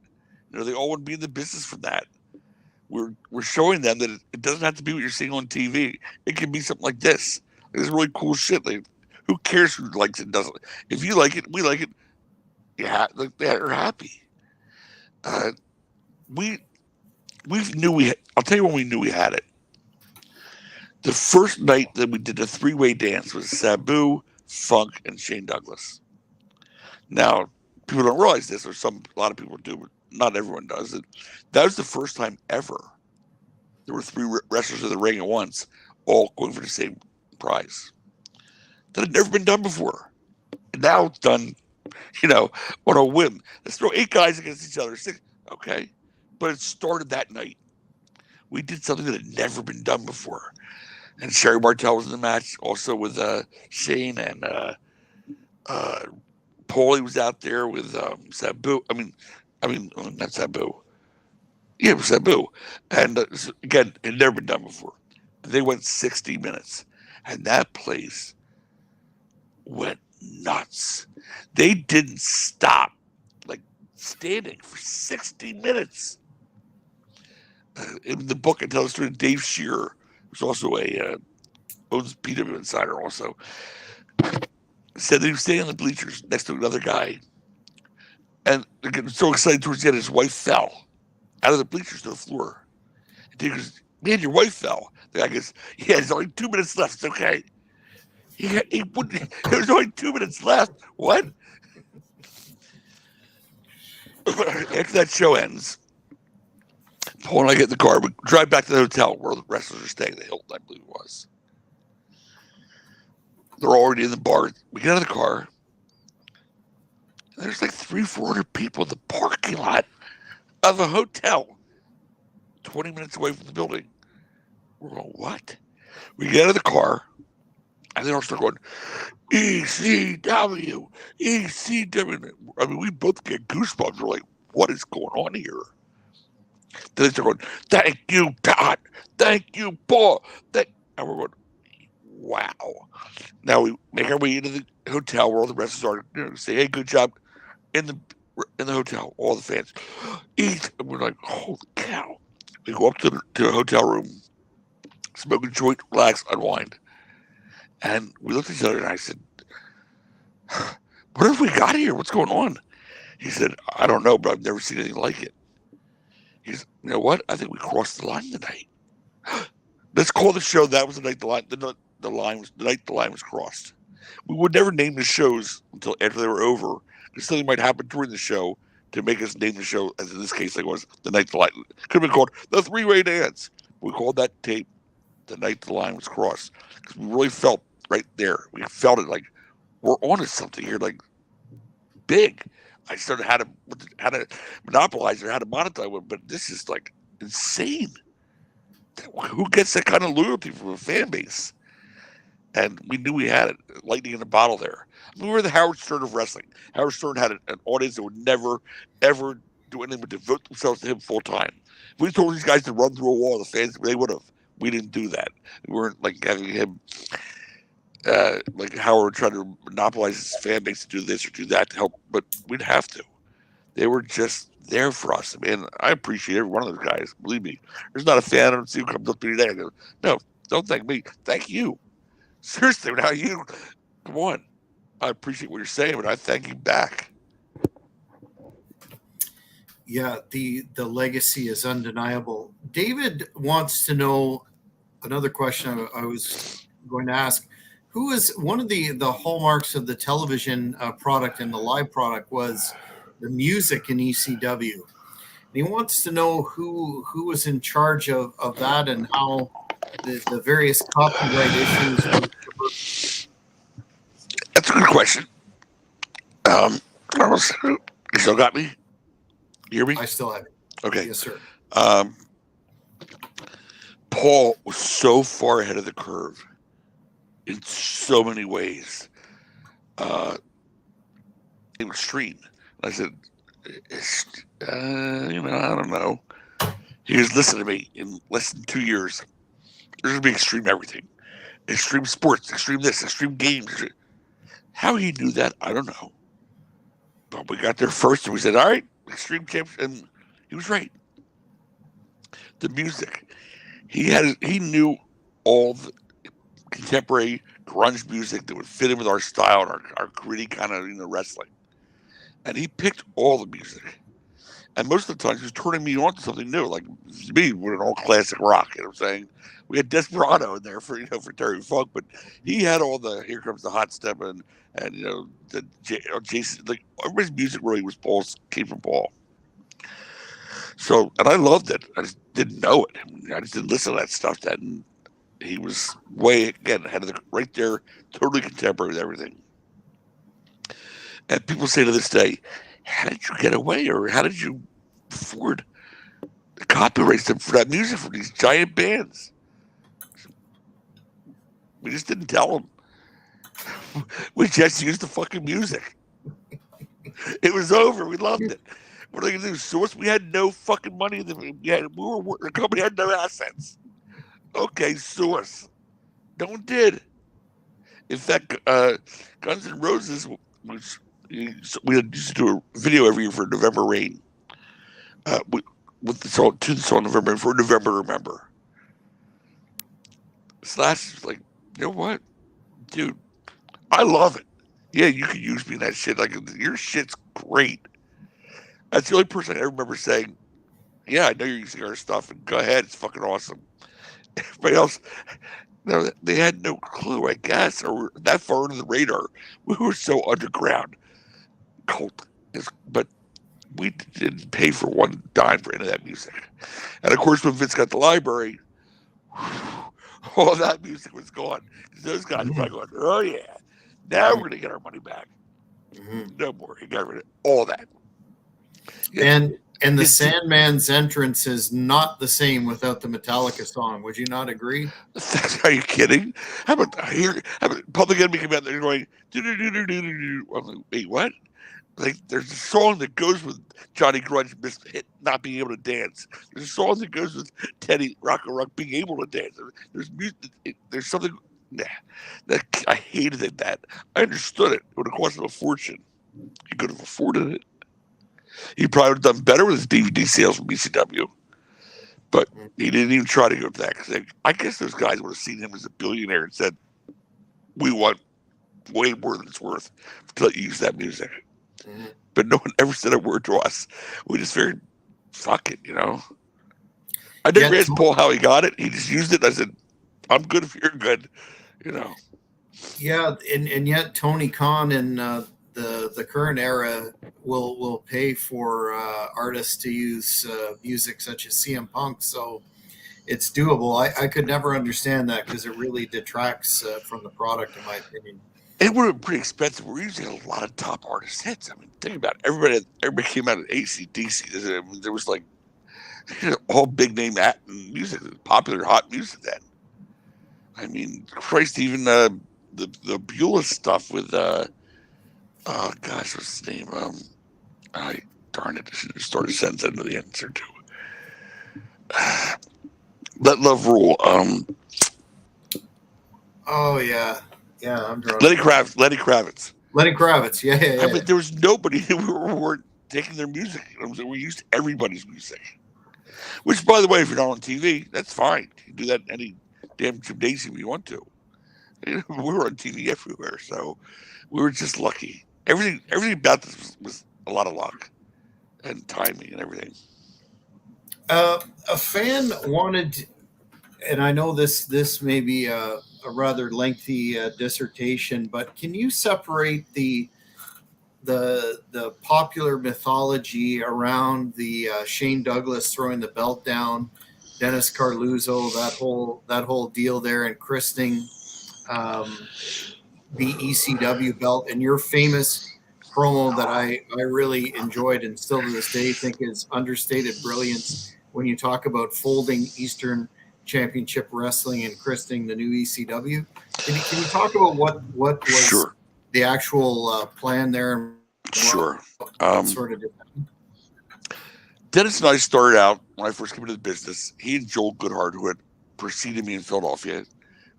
They all want to be in the business from that. We're showing them that it doesn't have to be what you're seeing on TV. It can be something like this. It's really cool shit. Like, who cares who likes it and doesn't? If you like it, we like it. Yeah, they're happy. We knew I'll tell you when we knew we had it. The first night that we did a 3-way dance was Sabu, Funk, and Shane Douglas. Now, people don't realize this, or a lot of people do, but not everyone does it. That was the first time ever there were 3 wrestlers in the ring at once, all going for the same prize. That had never been done before. And now it's done, on a whim. Let's throw 8 guys against each other. 6, okay. But it started that night. We did something that had never been done before. And Sherry Martel was in the match, also with Shane, and Paulie was out there with Sabu. I mean, not Sabu. Yeah, it was Sabu. And again, it had never been done before. They went 60 minutes. And that place went nuts. They didn't stop, like, standing for 60 minutes. In the book, I tell the story of Dave Shearer, who's also owns PW Insider also, said that he was staying on the bleachers next to another guy. And they get so excited towards the end, his wife fell out of the bleachers to the floor. And he goes, "Man, your wife fell." The guy goes, "Yeah, there's only 2 minutes left. It's okay." He wouldn't. There was only 2 minutes left. What? After that show ends, Paul and I get in the car. We drive back to the hotel where the wrestlers are staying. The Hilton, I believe it was. They're already in the bar. We get out of the car. And there's like 300-400 people in the parking lot of a hotel 20 minutes away from the building. We're going, what? We get out of the car. And they all start going, ECW, ECW. I mean, we both get goosebumps. We're like, what is going on here? Then they start going, thank you, Todd. Thank you, Paul. And we're going, wow. Now we make our way into the hotel where all the wrestlers are. Say, hey, good job in the hotel. All the fans eat, and we're like, holy cow. We go up to the hotel room, smoke a joint, relax, unwind. And we looked at each other, and I said, what have we got here? What's going on? He said, I don't know, but I've never seen anything like it. He said, you know what? I think we crossed the line tonight. Let's call the show. That was the night the night the line was crossed. We would never name the shows until after they were over, because something might happen during the show to make us name the show, as in this case, it was the night the line. Could have been called the three-way dance. We called that tape the night the line was crossed, because we really felt right there. We felt it like we're onto something here, like big. I started how to monopolize it, how to monetize it, but this is like insane. Who gets that kind of loyalty from a fan base? And we knew we had it, lightning in a bottle there. I mean, we were the Howard Stern of wrestling. Howard Stern had an audience that would never, ever do anything but devote themselves to him full time. If we told these guys to run through a wall, the fans, they would have. We didn't do that. We weren't like having him, like Howard trying to monopolize his fan base to do this or do that to help, but we'd have to. They were just there for us. I mean, I appreciate every one of those guys. Believe me. There's not a fan I don't see who comes up to me today and goes, no, don't thank me. Thank you. Seriously, now you, come on. I appreciate what you're saying, but I thank you back. Yeah, the legacy is undeniable. David wants to know another question I was going to ask. Who is one of the hallmarks of the television product and the live product was the music in ECW. And he wants to know who was in charge of that and how the various copyright issues were. That's a good question. You still got me? You hear me? I still have it. Okay. Yes, sir. Paul was so far ahead of the curve in so many ways. Extreme. I said, I don't know. He was listening to me in less than 2 years. There's going to be extreme everything. Extreme sports, extreme this, extreme games. How he knew that, I don't know. But we got there first and we said, all right, extreme champs. And he was right. The music. He knew all the contemporary grunge music that would fit in with our style and our gritty kind of wrestling. And he picked all the music. And most of the time, he was turning me on to something new. Like me, with an all classic rock. You know what I'm saying? We had Desperado in there for Terry Funk, but he had all the Here Comes the Hot Step and the Jason. Like everybody's music really came from Paul. So, and I loved it. I just didn't know it. I just didn't listen to that stuff then. He was way ahead of right there, totally contemporary with everything. And people say to this day, how did you get away, or how did you afford the copyrights for that music for these giant bands? We just didn't tell them. We just used the fucking music. It was over. We loved it. What are they gonna do? Source? We had no fucking money. The company had no assets. Okay, Source. No one did. In fact, Guns N' Roses was. We used to do a video every year for November Rain. With the song November for November Remember. Slash was like, you know what, dude, I love it. Yeah, you can use me in that shit. Like your shit's great. That's the only person I ever remember saying, yeah, I know you're using our stuff, and go ahead, it's fucking awesome. Everybody else, no, they had no clue, I guess, or that far under the radar. We were so underground. Cult, but we didn't pay for one dime for any of that music. And of course, when Vince got the library, all that music was gone. Those guys were probably going, oh yeah, now we're going to get our money back. No more. He got rid of all that. Yeah. And the Sandman's entrance is not the same without the Metallica song. Would you not agree? Are you kidding? How about Public Enemy came out there going do. I'm like, wait, what? Like, there's a song that goes with Johnny Grunge not being able to dance. There's a song that goes with Teddy Rock being able to dance. There's music. There's something. Nah, that I hated it. That I understood it. It would have cost him a fortune. He could have afforded it. He probably would have done better with his DVD sales from ECW. But he didn't even try to go to that. Because I guess those guys would have seen him as a billionaire and said, we want way more than it's worth to let you use that music. Mm-hmm. But no one ever said a word to us. We just figured, fuck it, I never asked Paul how he got it. He just used it. I said, I'm good if you're good, Yeah, and yet Tony Khan and the current era will pay for artists to use music such as CM Punk, so it's doable. I could never understand that because it really detracts from the product, in my opinion. It would have been pretty expensive. We're using a lot of top artist hits. I mean, think about it. Everybody came out of AC/DC. There was like all big name music, popular hot music then. I mean, Christ, even the Beulah stuff with oh gosh, what's his name? Darn it, I should have started sending into the answer too. Let Love Rule. Oh yeah, I'm drunk. Lenny Kravitz. Yeah. I mean, there was nobody who weren't taking their music. We used everybody's music. Which, by the way, if you're not on TV, that's fine. You can do that in any damn gymnasium you want to. We were on TV everywhere, so we were just lucky. Everything about this was a lot of luck and timing and everything. A fan wanted, and I know this may be a rather lengthy dissertation, but can you separate the popular mythology around the Shane Douglas throwing the belt down, Dennis Carluzzo, that whole deal there, and christening the ECW belt, and your famous promo that I really enjoyed and still to this day think is understated brilliance when you talk about folding Eastern Championship Wrestling and christening the new ECW. Can you talk about what was the actual plan there? Sure. Sort of different. Dennis and I started out when I first came into the business. He and Joel Goodhart, who had preceded me in Philadelphia,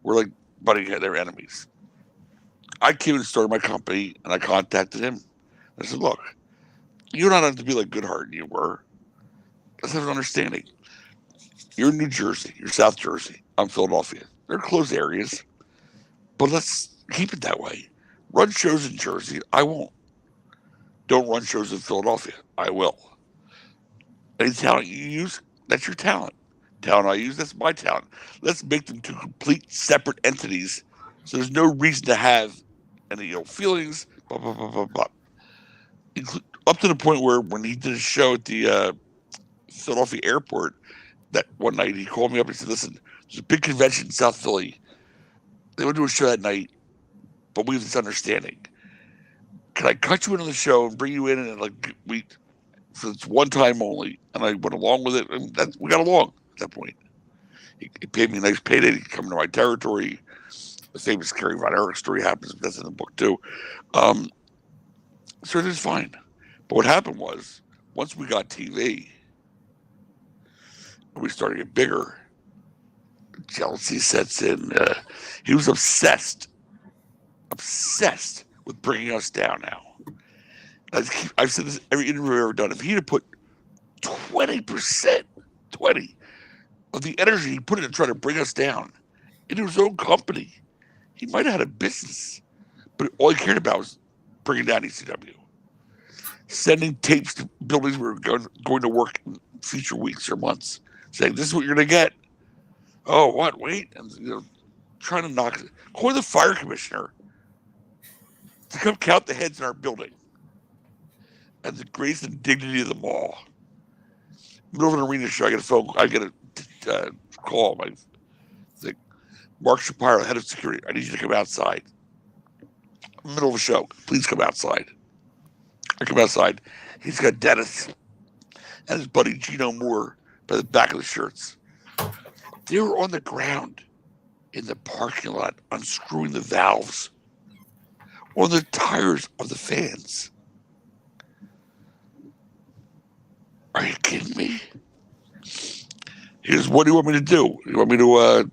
were like butting at their enemies. I came and started my company, and I contacted him. I said, look, you don't have to be like Goodhart and you were. Let's have an understanding. You're in New Jersey. You're South Jersey. I'm Philadelphia. They're close areas, but let's keep it that way. Run shows in Jersey. I won't. Don't run shows in Philadelphia. I will. Any talent you use, that's your talent. Talent I use, that's my talent. Let's make them two complete separate entities so there's no reason to have any ill feelings, blah, blah, blah, blah, blah. Up to the point where when he did a show at the Philadelphia airport, that one night he called me up and said, listen, there's a big convention in South Philly. They want to do a show that night, but we have this understanding. Can I cut you into the show and bring you in and so it's one time only? And I went along with it, and we got along at that point. He paid me a nice payday to come to my territory. The famous Kerry Von Erich story happens, but that's in the book too. So it was fine. But what happened was, once we got TV, and we started to get bigger, jealousy sets in. He was obsessed with bringing us down now. I've said this every interview I've ever done. If he'd have put 20% of the energy he put into trying to bring us down into his own company, he might have had a business. But all he cared about was bringing down ECW. Sending tapes to buildings we were going to work in future weeks or months, saying, this is what you're going to get. Oh, what? Wait. And, trying to knock it. Call the fire commissioner to come count the heads in our building. And the grace and dignity of them all. Middle of an arena show, I get a call. Mark Shapiro, head of security, I need you to come outside. Middle of a show, please come outside. I come outside. He's got Dennis and his buddy Gino Moore by the back of the shirts. They were on the ground in the parking lot unscrewing the valves on the tires of the fans. Are you kidding me? Here's what do you want me to do? You want me to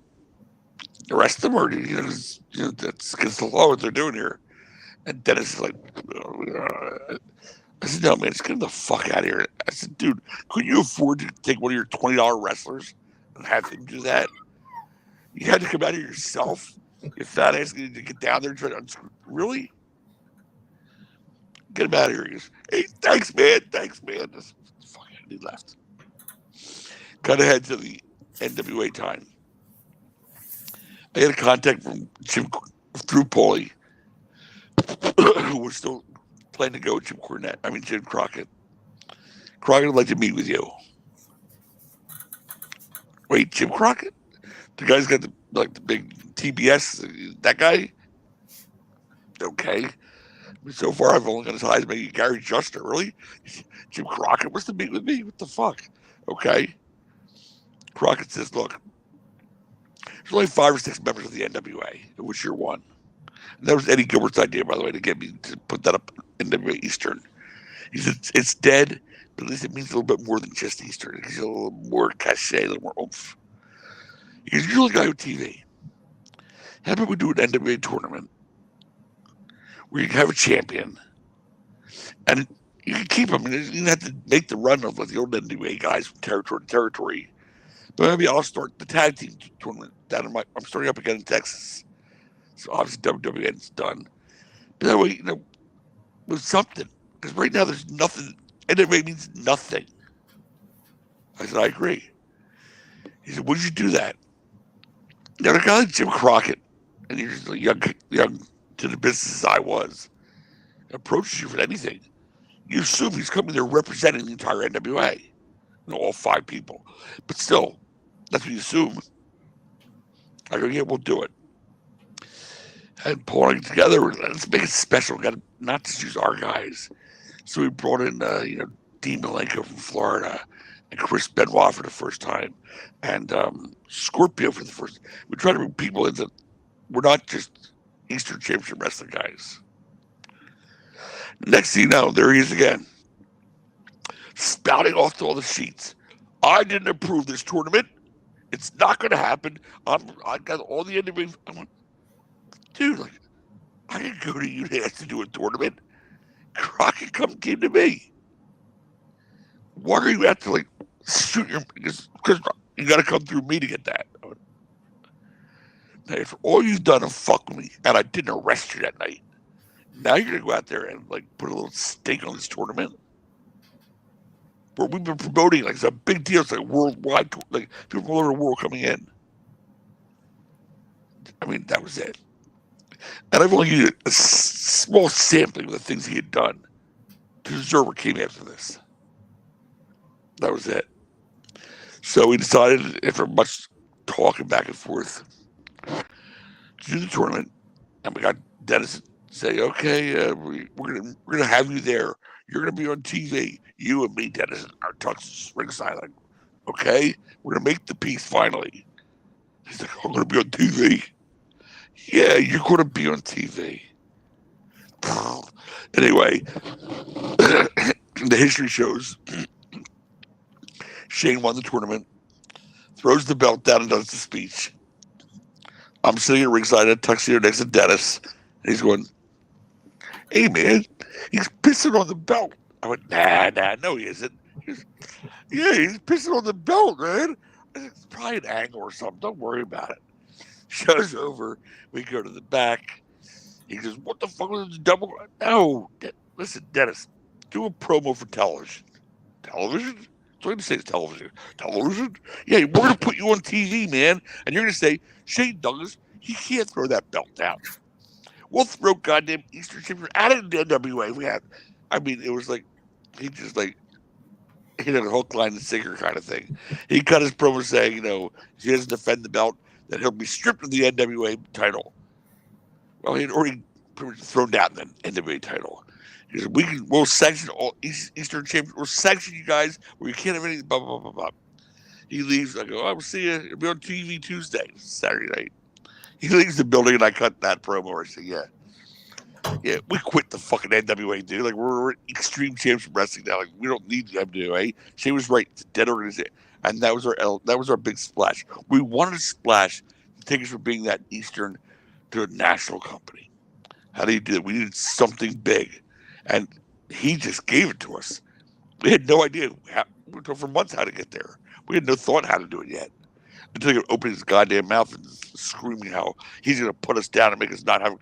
arrest them, or that's against the law what they're doing here? And Dennis is like, I said, no, man, just get the fuck out of here. I said, dude, couldn't you afford to take one of your $20 wrestlers and have him do that? You had to come out here yourself. You fat ass need to get down there and try to unscrew. Really? Get him out of here. He goes, hey, thanks, man. This fucking he left. Cut ahead to the NWA time. I had a contact from Jim through Paulie, who was still planning to go with Jim Crockett. Crockett would like to meet with you. Wait, Jim Crockett? The guy's got the big TBS, that guy? Okay. So far, I've only got as high as maybe Gary Juster. Really? Jim Crockett wants to meet with me? What the fuck? Okay. Crockett says, look, there's only 5 or 6 members of the NWA, which you're one. And that was Eddie Gilbert's idea, by the way, to get me to put that up NWA Eastern. He said, it's dead, but at least it means a little bit more than just Eastern. It gives you a little more cachet, a little more oomph. He goes, you're the guy with TV. How about we do an NWA tournament where you can have a champion and you can keep him. You don't have to make the run of like the old NWA guys from territory to territory. But maybe I'll start the tag team tournament down I'm starting up again in Texas. So obviously WWN's done. But that way, with something. Because right now there's nothing. NWA means nothing. I said, I agree. He said, would you do that? Now, a guy like Jim Crockett, and you're just young to the business as I was, approaches you for anything. You assume he's coming there representing the entire NWA. All 5 people. But still, that's what you assume. I go, yeah, we'll do it. And pulling together, let's make it special. We've got to not just use our guys. So we brought in, Dean Malenko from Florida, and Chris Benoit for the first time, and Scorpio for the first. We try to bring people in that we're not just Eastern Championship Wrestling guys. Next thing you know, there he is again, spouting off to all the sheets. I didn't approve this tournament. It's not going to happen. I got all the NWA. I went, dude, I didn't go to you to ask to do a tournament. Crockett came to me. Why are you at to shoot your? Because you got to come through me to get that. I went, now, for all you've done to fuck with me, and I didn't arrest you that night. Now you're gonna go out there and put a little stake on this tournament. Where we've been promoting it's a big deal. It's worldwide, people from all over the world coming in. I mean, that was it. And I've only used a small sampling of the things he had done to deserve what came after this. That was it. So we decided, after much talking back and forth, to do the tournament, and we got Dennis say, okay, we're gonna have you there. You're gonna be on TV. You and me, Dennis, our tux ringside. Okay, we're gonna make the piece finally. He's like, I'm gonna be on TV. Yeah, you're gonna be on TV. Anyway, the history shows Shane won the tournament, throws the belt down and does the speech. I'm sitting at ringside at tuxedo next to Dennis, and he's going, hey man, he's pissing on the belt. I went, nah, no he isn't. He goes, yeah, he's pissing on the belt, man. I said, it's probably an angle or something. Don't worry about it. Show's over. We go to the back. He goes, what the fuck was the double? No, listen, Dennis, do a promo for television. Television? That's what I'm saying is television. Television? Yeah, we're going to put you on TV, man. And you're going to say, Shane Douglas, he can't throw that belt down. We'll throw goddamn Eastern Champion out of the NWA. It was he just hit a hook, line, and sinker kind of thing. He cut his promo saying, if he doesn't defend the belt, that he'll be stripped of the NWA title. Well, he had already pretty much thrown down the NWA title. He said, we'll sanction all Eastern Champions. We'll sanction you guys where you can't have anything, blah, blah, blah, blah. He leaves. I go, I will see you. It'll be on TV Tuesday, Saturday night. He leaves the building, and I cut that promo. I say, yeah, we quit the fucking NWA, dude. Like, we're Extreme Championship Wrestling now. Like, we don't need the NWA. She was right. It's a dead organization. And that was our big splash. We wanted a splash to take us from being that Eastern to a national company. How do you do that? We needed something big. And he just gave it to us. We had no idea. We were told for months how to get there. We had no thought how to do it yet. Until he opened his goddamn mouth and screaming how he's going to put us down and make us not have.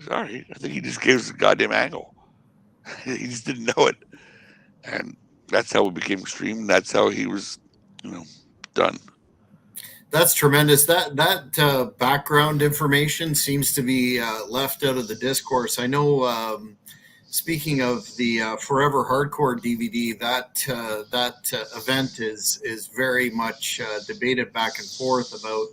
Sorry, I think he just gave us a goddamn angle. He just didn't know it. And that's how we became Extreme. That's how he was, done. That's tremendous. That background information seems to be left out of the discourse. I know. Speaking of the Forever Hardcore DVD, that event is very much debated back and forth about,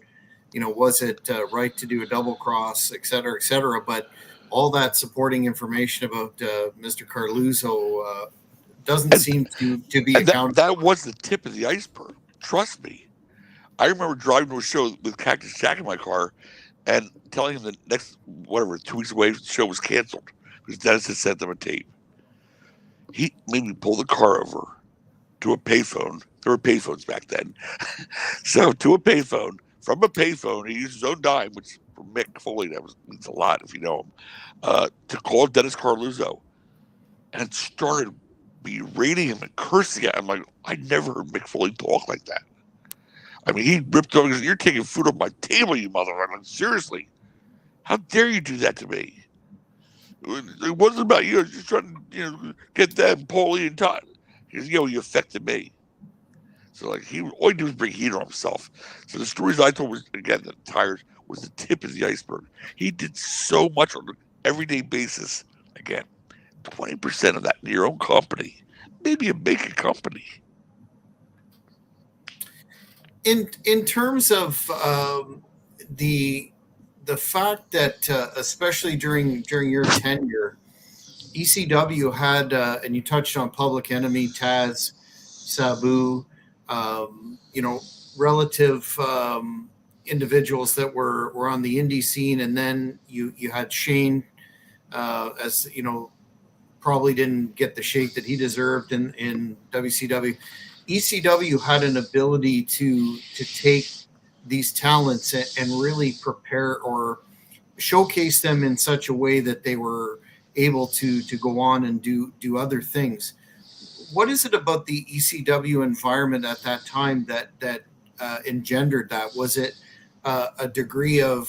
was it right to do a double cross, et cetera, et cetera. But all that supporting information about Mr. Carluzzo doesn't seem to be accounted. That was the tip of the iceberg. Trust me. I remember driving to a show with Cactus Jack in my car and telling him the next, 2 weeks away, the show was canceled because Dennis had sent them a tape. He made me pull the car over to a payphone. There were payphones back then. So to a payphone. From a payphone, he used his own dime, which for Mick Foley, means a lot if you know him, to call Dennis Carluzzo and started berating him and cursing at him. Like, I never heard Mick Foley talk like that. I mean, he ripped over and said, "You're taking food off my table, you motherfucker." Like, seriously, how dare you do that to me? It wasn't about you. I was just trying to, get them, Paulie and Todd. He goes, you affected me. So, like, all he did was bring heat on himself. So the stories I told was, again, the tires was the tip of the iceberg. He did so much on an everyday basis. Again, 20% of that in your own company. Maybe a big company. In terms of the fact that especially during your tenure, ECW had and you touched on Public Enemy, Taz, Sabu, relative individuals that were on the indie scene, and then you had Shane, as probably didn't get the shake that he deserved in WCW. ECW had an ability to take these talents and really prepare or showcase them in such a way that they were able to go on and do other things. What is it about the ECW environment at that time that engendered that? Was it a degree of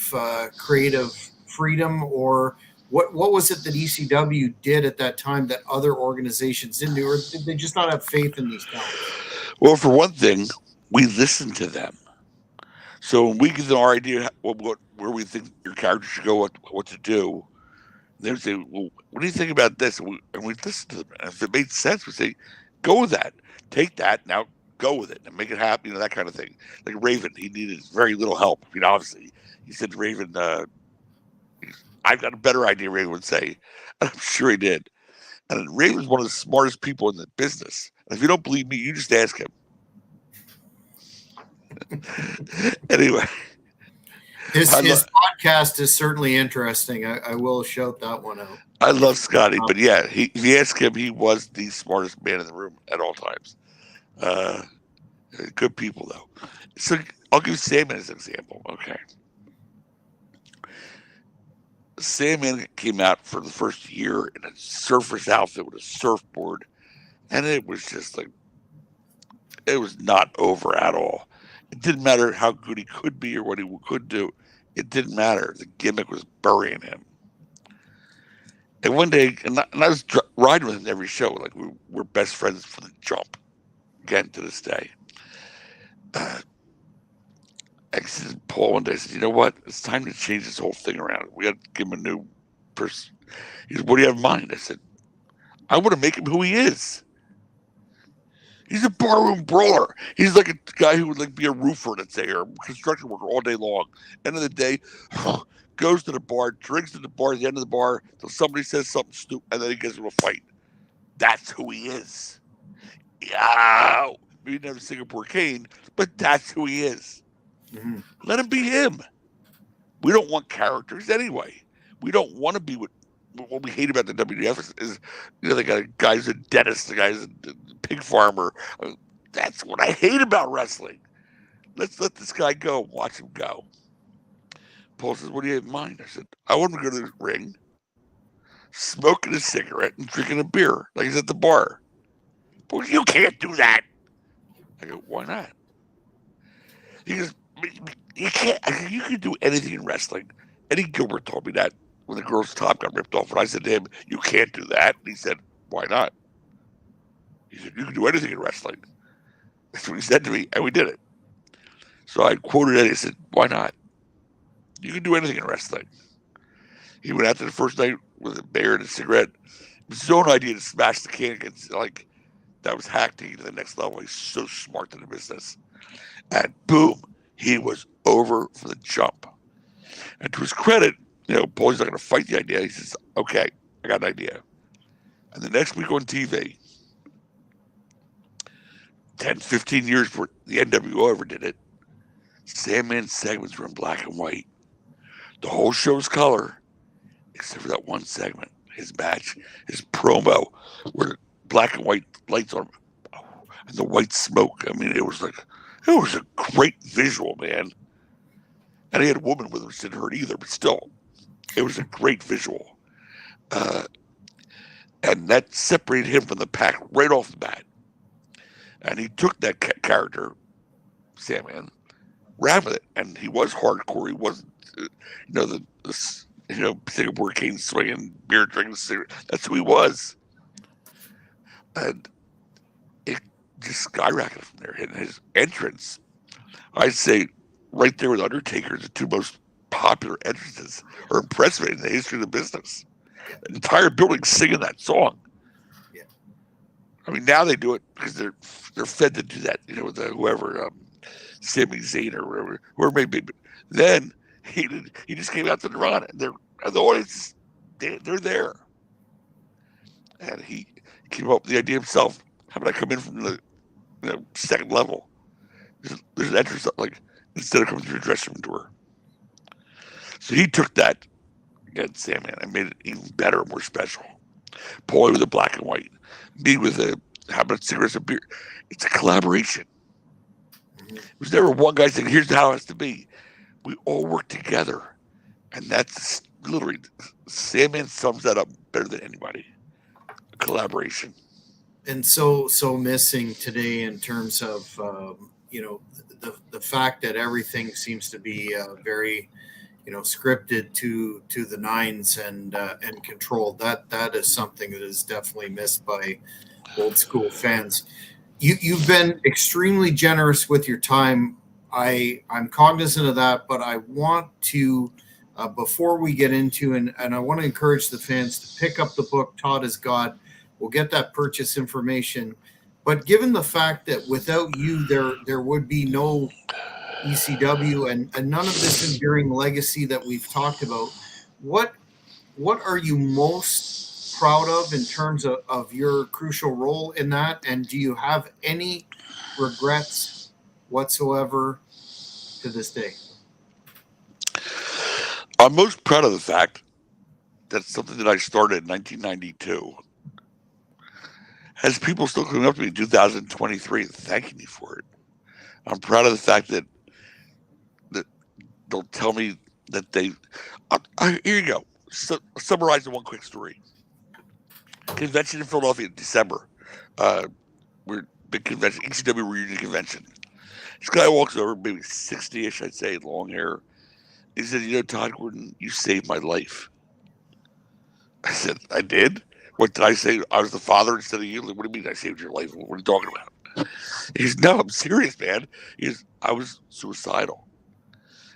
creative freedom, or what was it that ECW did at that time that other organizations didn't do, or did they just not have faith in these talents? Well, for one thing, we listened to them. So when we give them our idea where we think your character should go, what to do, they would say, well, what do you think about this? And we listen to them. And if it made sense, we say, go with that. Take that, now go with it and make it happen, that kind of thing. Like Raven, he needed very little help. Obviously, he said to Raven, I've got a better idea, Raven would say. And I'm sure he did. And Raven's one of the smartest people in the business. And if you don't believe me, you just ask him. Anyway. His podcast is certainly interesting. I will shout that one out. I love Scotty, but yeah, if you ask him, he was the smartest man in the room at all times. Good people, though. So I'll give Sandman as an example. Okay. Sandman came out for the first year in a surfer's outfit with a surfboard, and it was just like, it was not over at all. It didn't matter how good he could be or what he could do. It didn't matter. The gimmick was burying him. And one day, and I was riding with him every show. Like, we're best friends from the jump. Again, to this day. I said to Paul one day, I said, you know what? It's time to change this whole thing around. We got to give him a new person. He said, what do you have in mind? I said, I want to make him who he is. He's a barroom brawler. He's like a guy who would be a roofer, let's say, or construction worker all day long. End of the day, goes to the bar, drinks at the bar, at the end of the bar, till somebody says something stupid, and then he gets into a fight. That's who he is. Yeah, maybe never Singapore Kane, but that's who he is. Mm-hmm. Let him be him. We don't want characters anyway. We don't want to be what we hate about the WWF is they got a guy's a dentist, the guy's a pig farmer. That's what I hate about wrestling. Let's let this guy go. Watch him go. Paul says, "What do you have in mind?" I said, "I want him to go to the ring, smoking a cigarette and drinking a beer like he's at the bar." Well, you can't do that. I go, "Why not?" He goes, "You can't. You can do anything in wrestling." Eddie Gilbert told me that when the girl's top got ripped off, and I said to him, "You can't do that." And he said, "Why not?" He said, "You can do anything in wrestling." That's what he said to me, and we did it. So I quoted Eddie. I said, "Why not? You can do anything in wrestling." He went out to the first night with a beer and a cigarette. It was his own idea to smash the can against, like, that was hacked to the next level. He's so smart in the business. And boom, he was over for the jump. And to his credit, Paul's not going to fight the idea. He says, "Okay, I got an idea." And the next week on TV, 10, 15 years before the NWO ever did it, Sandman's segments were in black and white. The whole show's color, except for that one segment, his match, his promo, where black and white lights on and the white smoke. I mean, it was a great visual, man. And he had a woman with him, which didn't hurt either, but still, it was a great visual. And that separated him from the pack right off the bat. And he took that character, Sandman, ran with it, and he was hardcore. He wasn't, the Singapore King swinging, beer drinking, cigarette. That's who he was. And it just skyrocketed from there. And his entrance, I'd say, right there with Undertaker, the two most popular entrances or impressive in the history of the business. The entire building singing that song. Yeah. I mean, now they do it because they're fed to do that, with whoever, Sami Zayn or whoever may be. But then he just came out to the run, and the audience, they're there. And he came up with the idea himself. How about I come in from the second level? There's an entrance, like, instead of coming through the dressing room door. So he took that against Sandman and made it even better, more special. Paulie with the black and white. Me with how about cigarettes and beer? It's a collaboration. Mm-hmm. It was never one guy saying, "Here's how it has to be." We all work together. And that's literally, Sandman sums that up better than anybody. Collaboration. And so missing today in terms of, the fact that everything seems to be very, scripted to the nines and controlled. That is something that is definitely missed by old school fans. You've been extremely generous with your time. I'm cognizant of that, but I want to, before we get into, and I want to encourage the fans to pick up the book, Todd is God. We'll get that purchase information. But given the fact that without you, there would be no ECW and none of this enduring legacy that we've talked about, what are you most proud of in terms of your crucial role in that? And do you have any regrets whatsoever to this day? I'm most proud of the fact that something that I started in 1992 has people still coming up to me in 2023 and thanking me for it. I'm proud of the fact that they'll tell me that here you go. So, summarize the one quick story. Convention in Philadelphia in December. We're big convention, ECW reunion convention. This guy walks over, maybe 60-ish, I'd say, long hair. He said, "Todd Gordon, you saved my life." I said, "I did? What did I say? I was the father instead of you?" Like, "What do you mean I saved your life? What are you talking about?" He goes, "No, I'm serious, man." He goes, "I was suicidal.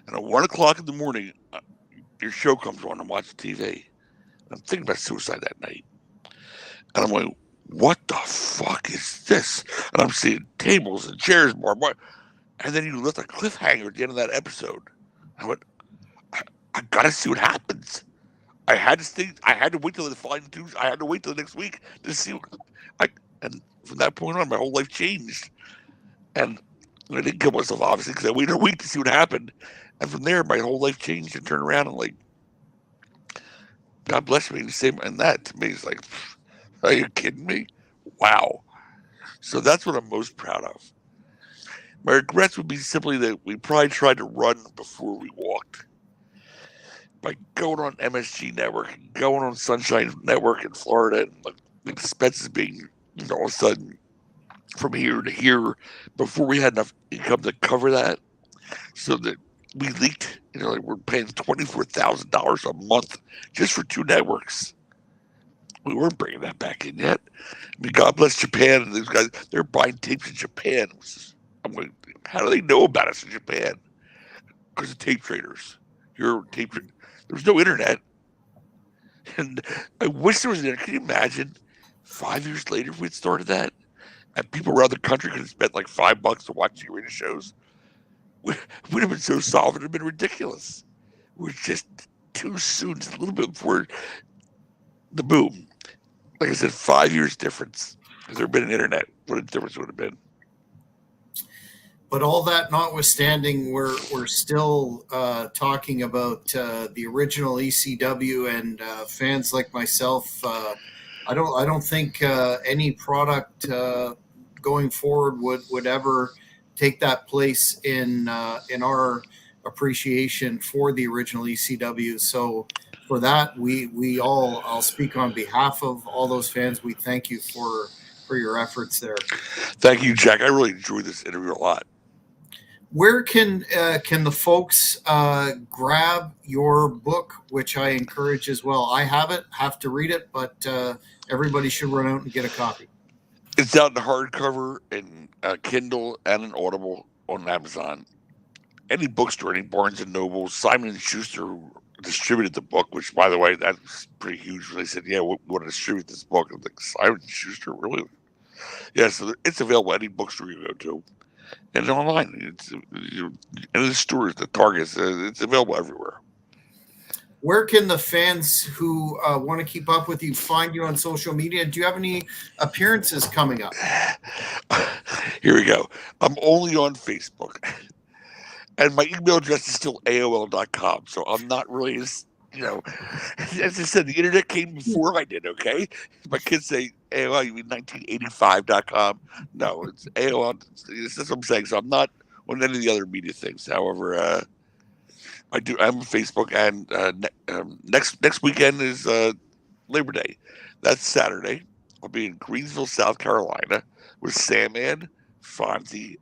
And at 1 o'clock in the morning, your show comes on. I'm watching TV. And I'm thinking about suicide that night. And I'm like, what the fuck is this?" And I'm seeing tables and chairs more. And then you left a cliffhanger at the end of that episode. I went, I gotta see what happens. I had to wait till the following Tuesday. I had to wait till the next week to see what and from that point on, my whole life changed. And I didn't kill myself, obviously, because I waited a week to see what happened. And from there, my whole life changed and turned around. And, like, God bless me. And that to me is like, are you kidding me? Wow. So that's what I'm most proud of. My regrets would be simply that we probably tried to run before we walked. By going on MSG Network, going on Sunshine Network in Florida, and like the expenses being, all of a sudden from here to here before we had enough income to cover that, so that we leaked. Like we're paying $24,000 a month just for 2 networks. We weren't bringing that back in yet. I mean, God bless Japan and these guys. They're buying tapes in Japan. I'm like, how do they know about us in Japan? Because of tape traders. There was no internet. And I wish there was an internet. Can you imagine 5 years later if we'd started that? And people around the country could have spent like $5 to watch the arena shows. We'd have been so solid, it would have been ridiculous. We're just too soon, just a little bit before the boom. Like I said, 5 years difference. Has there been an internet? What a difference would have been. But all that notwithstanding, we're still talking about the original ECW, and fans like myself. I don't think any product going forward would ever take that place in our appreciation for the original ECW. So for that, I'll speak on behalf of all those fans. We thank you for your efforts there. Thank you, Jack. I really enjoyed this interview a lot. Where can the folks grab your book, which I encourage as well? I have to read it, but everybody should run out and get a copy. It's out in hardcover, in Kindle, and in Audible on Amazon. Any bookstore, any Barnes and Noble, Simon & Schuster, who distributed the book, which, by the way, that's pretty huge. They said, yeah, we want to distribute this book. I'm like, Simon & Schuster, really? Yeah, so it's available at any bookstore you go to. And online, it's in the stores, the Targets, it's available everywhere. Where can the fans who want to keep up with you find you on social media? Do you have any appearances coming up? Here we go. I'm only on Facebook. And my email address is still AOL.com. So I'm not really, as I said, the internet came before I did, okay? My kids say AOL, you mean 1985.com? No, it's AOL. That's what I'm saying. So I'm not on any of the other media things. However, I'm on Facebook, and next weekend is Labor Day. That's Saturday. I'll be in Greensville, South Carolina with Sandman, Fonzie,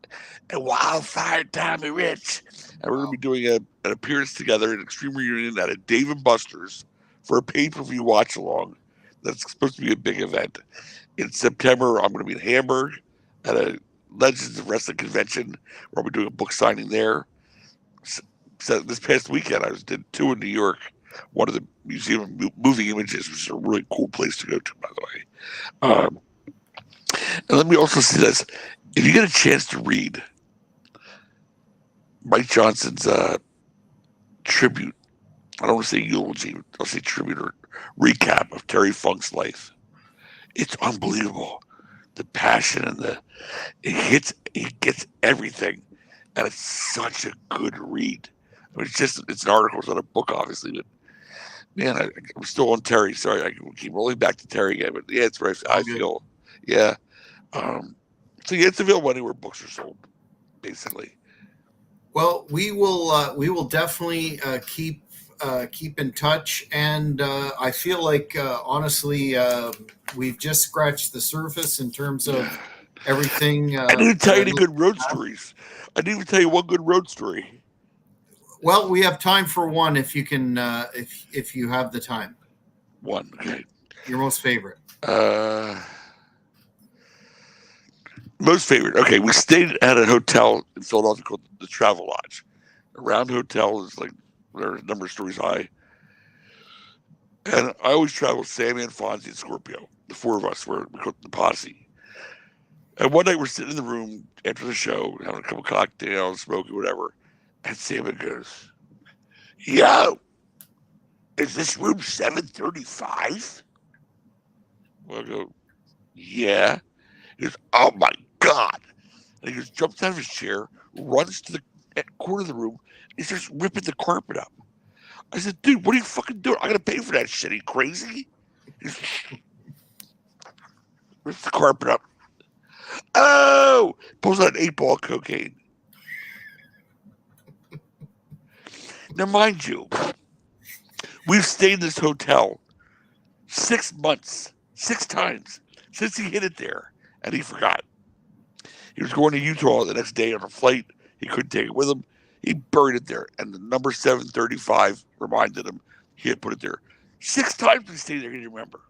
and Wildfire Tommy Rich. And we're going to be doing an appearance together, an Extreme Reunion at a Dave & Buster's for a pay-per-view watch-along. That's supposed to be a big event. In September, I'm going to be in Hamburg at a Legends of Wrestling convention where I'll be doing a book signing there. So this past weekend, I did 2 in New York. One of the Museum of Moving Images, which is a really cool place to go to, by the way. And let me also say this. If you get a chance to read Mike Johnson's tribute, I don't want to say eulogy, I'll say tribute or recap of Terry Funk's life. It's unbelievable. The passion and it gets everything. And it's such a good read. I mean, it's an article, it's not a book, obviously, but man, I'm still on Terry. Sorry, I keep rolling back to Terry again, but yeah, it's right. I feel, yeah. So yeah, it's available anywhere books are sold, basically. Well, we will definitely keep in touch, and I feel like honestly we've just scratched the surface in terms of everything. I didn't tell you any good road stories. I didn't even tell you one good road story. Well, we have time for one if you can, if you have the time. One, okay. Your most favorite. Most favorite. Okay, we stayed at a hotel in Philadelphia called the Travel Lodge. A round hotel is like there's a number of stories high. And I always travel with Sammy and Fonzie and Scorpio. The 4 of us were the posse. And one night we're sitting in the room after the show, having a couple cocktails, smoking, whatever. And Sammy goes, "Yo, is this room 735? I go, yeah. He goes, oh my God. And he goes, jumps out of his chair, runs to the corner of the room, and he starts ripping the carpet up. I said, dude, what are you fucking doing? I gotta pay for that shit. Are you crazy? He goes, rips the carpet up. Oh! Pulls out an 8-ball of cocaine. Now, mind you, we've stayed in this hotel 6 months, 6 times since he hit it there, and he forgot. He was going to Utah the next day on a flight. He couldn't take it with him. He buried it there, and the number 735 reminded him he had put it there. 6 times we stayed there. Can you remember?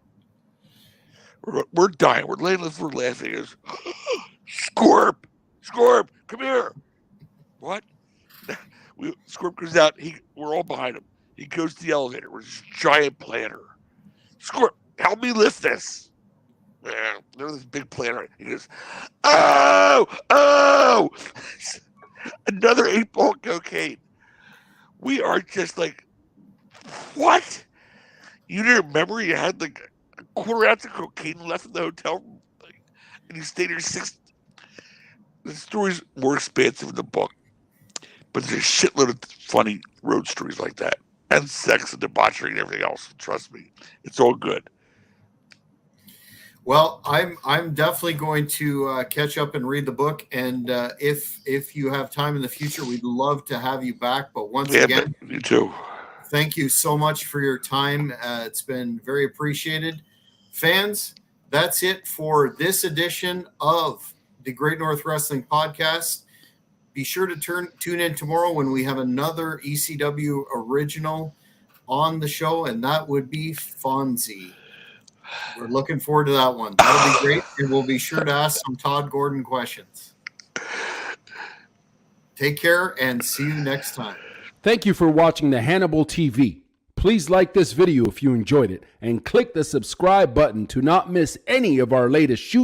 We're dying. We're laying on the floor laughing. He goes, Scorp, come here. What? Scorp goes out. We're all behind him. He goes to the elevator with this giant planter. Scorp, help me lift this. There's this big planter. He goes, oh! Another 8-ball cocaine. We are just like, what? You didn't remember you had like a quarter ounce of cocaine left in the hotel room, and you stayed here 6. The story's more expansive in the book, but there's a shitload of funny road stories like that, and sex and debauchery and everything else. Trust me, it's all good. Well, I'm definitely going to catch up and read the book, and if you have time in the future, we'd love to have you back. But once again, you too. Thank you so much for your time. It's been very appreciated. Fans, that's it for this edition of the Great North Wrestling Podcast. Be sure to tune in tomorrow when we have another ECW original on the show, and that would be Fonzie. We're looking forward to that one. That'll be great, and we'll be sure to ask some Todd Gordon questions. Take care, and see you next time. Thank you for watching the Hannibal TV. Please like this video if you enjoyed it, and click the subscribe button to not miss any of our latest shoot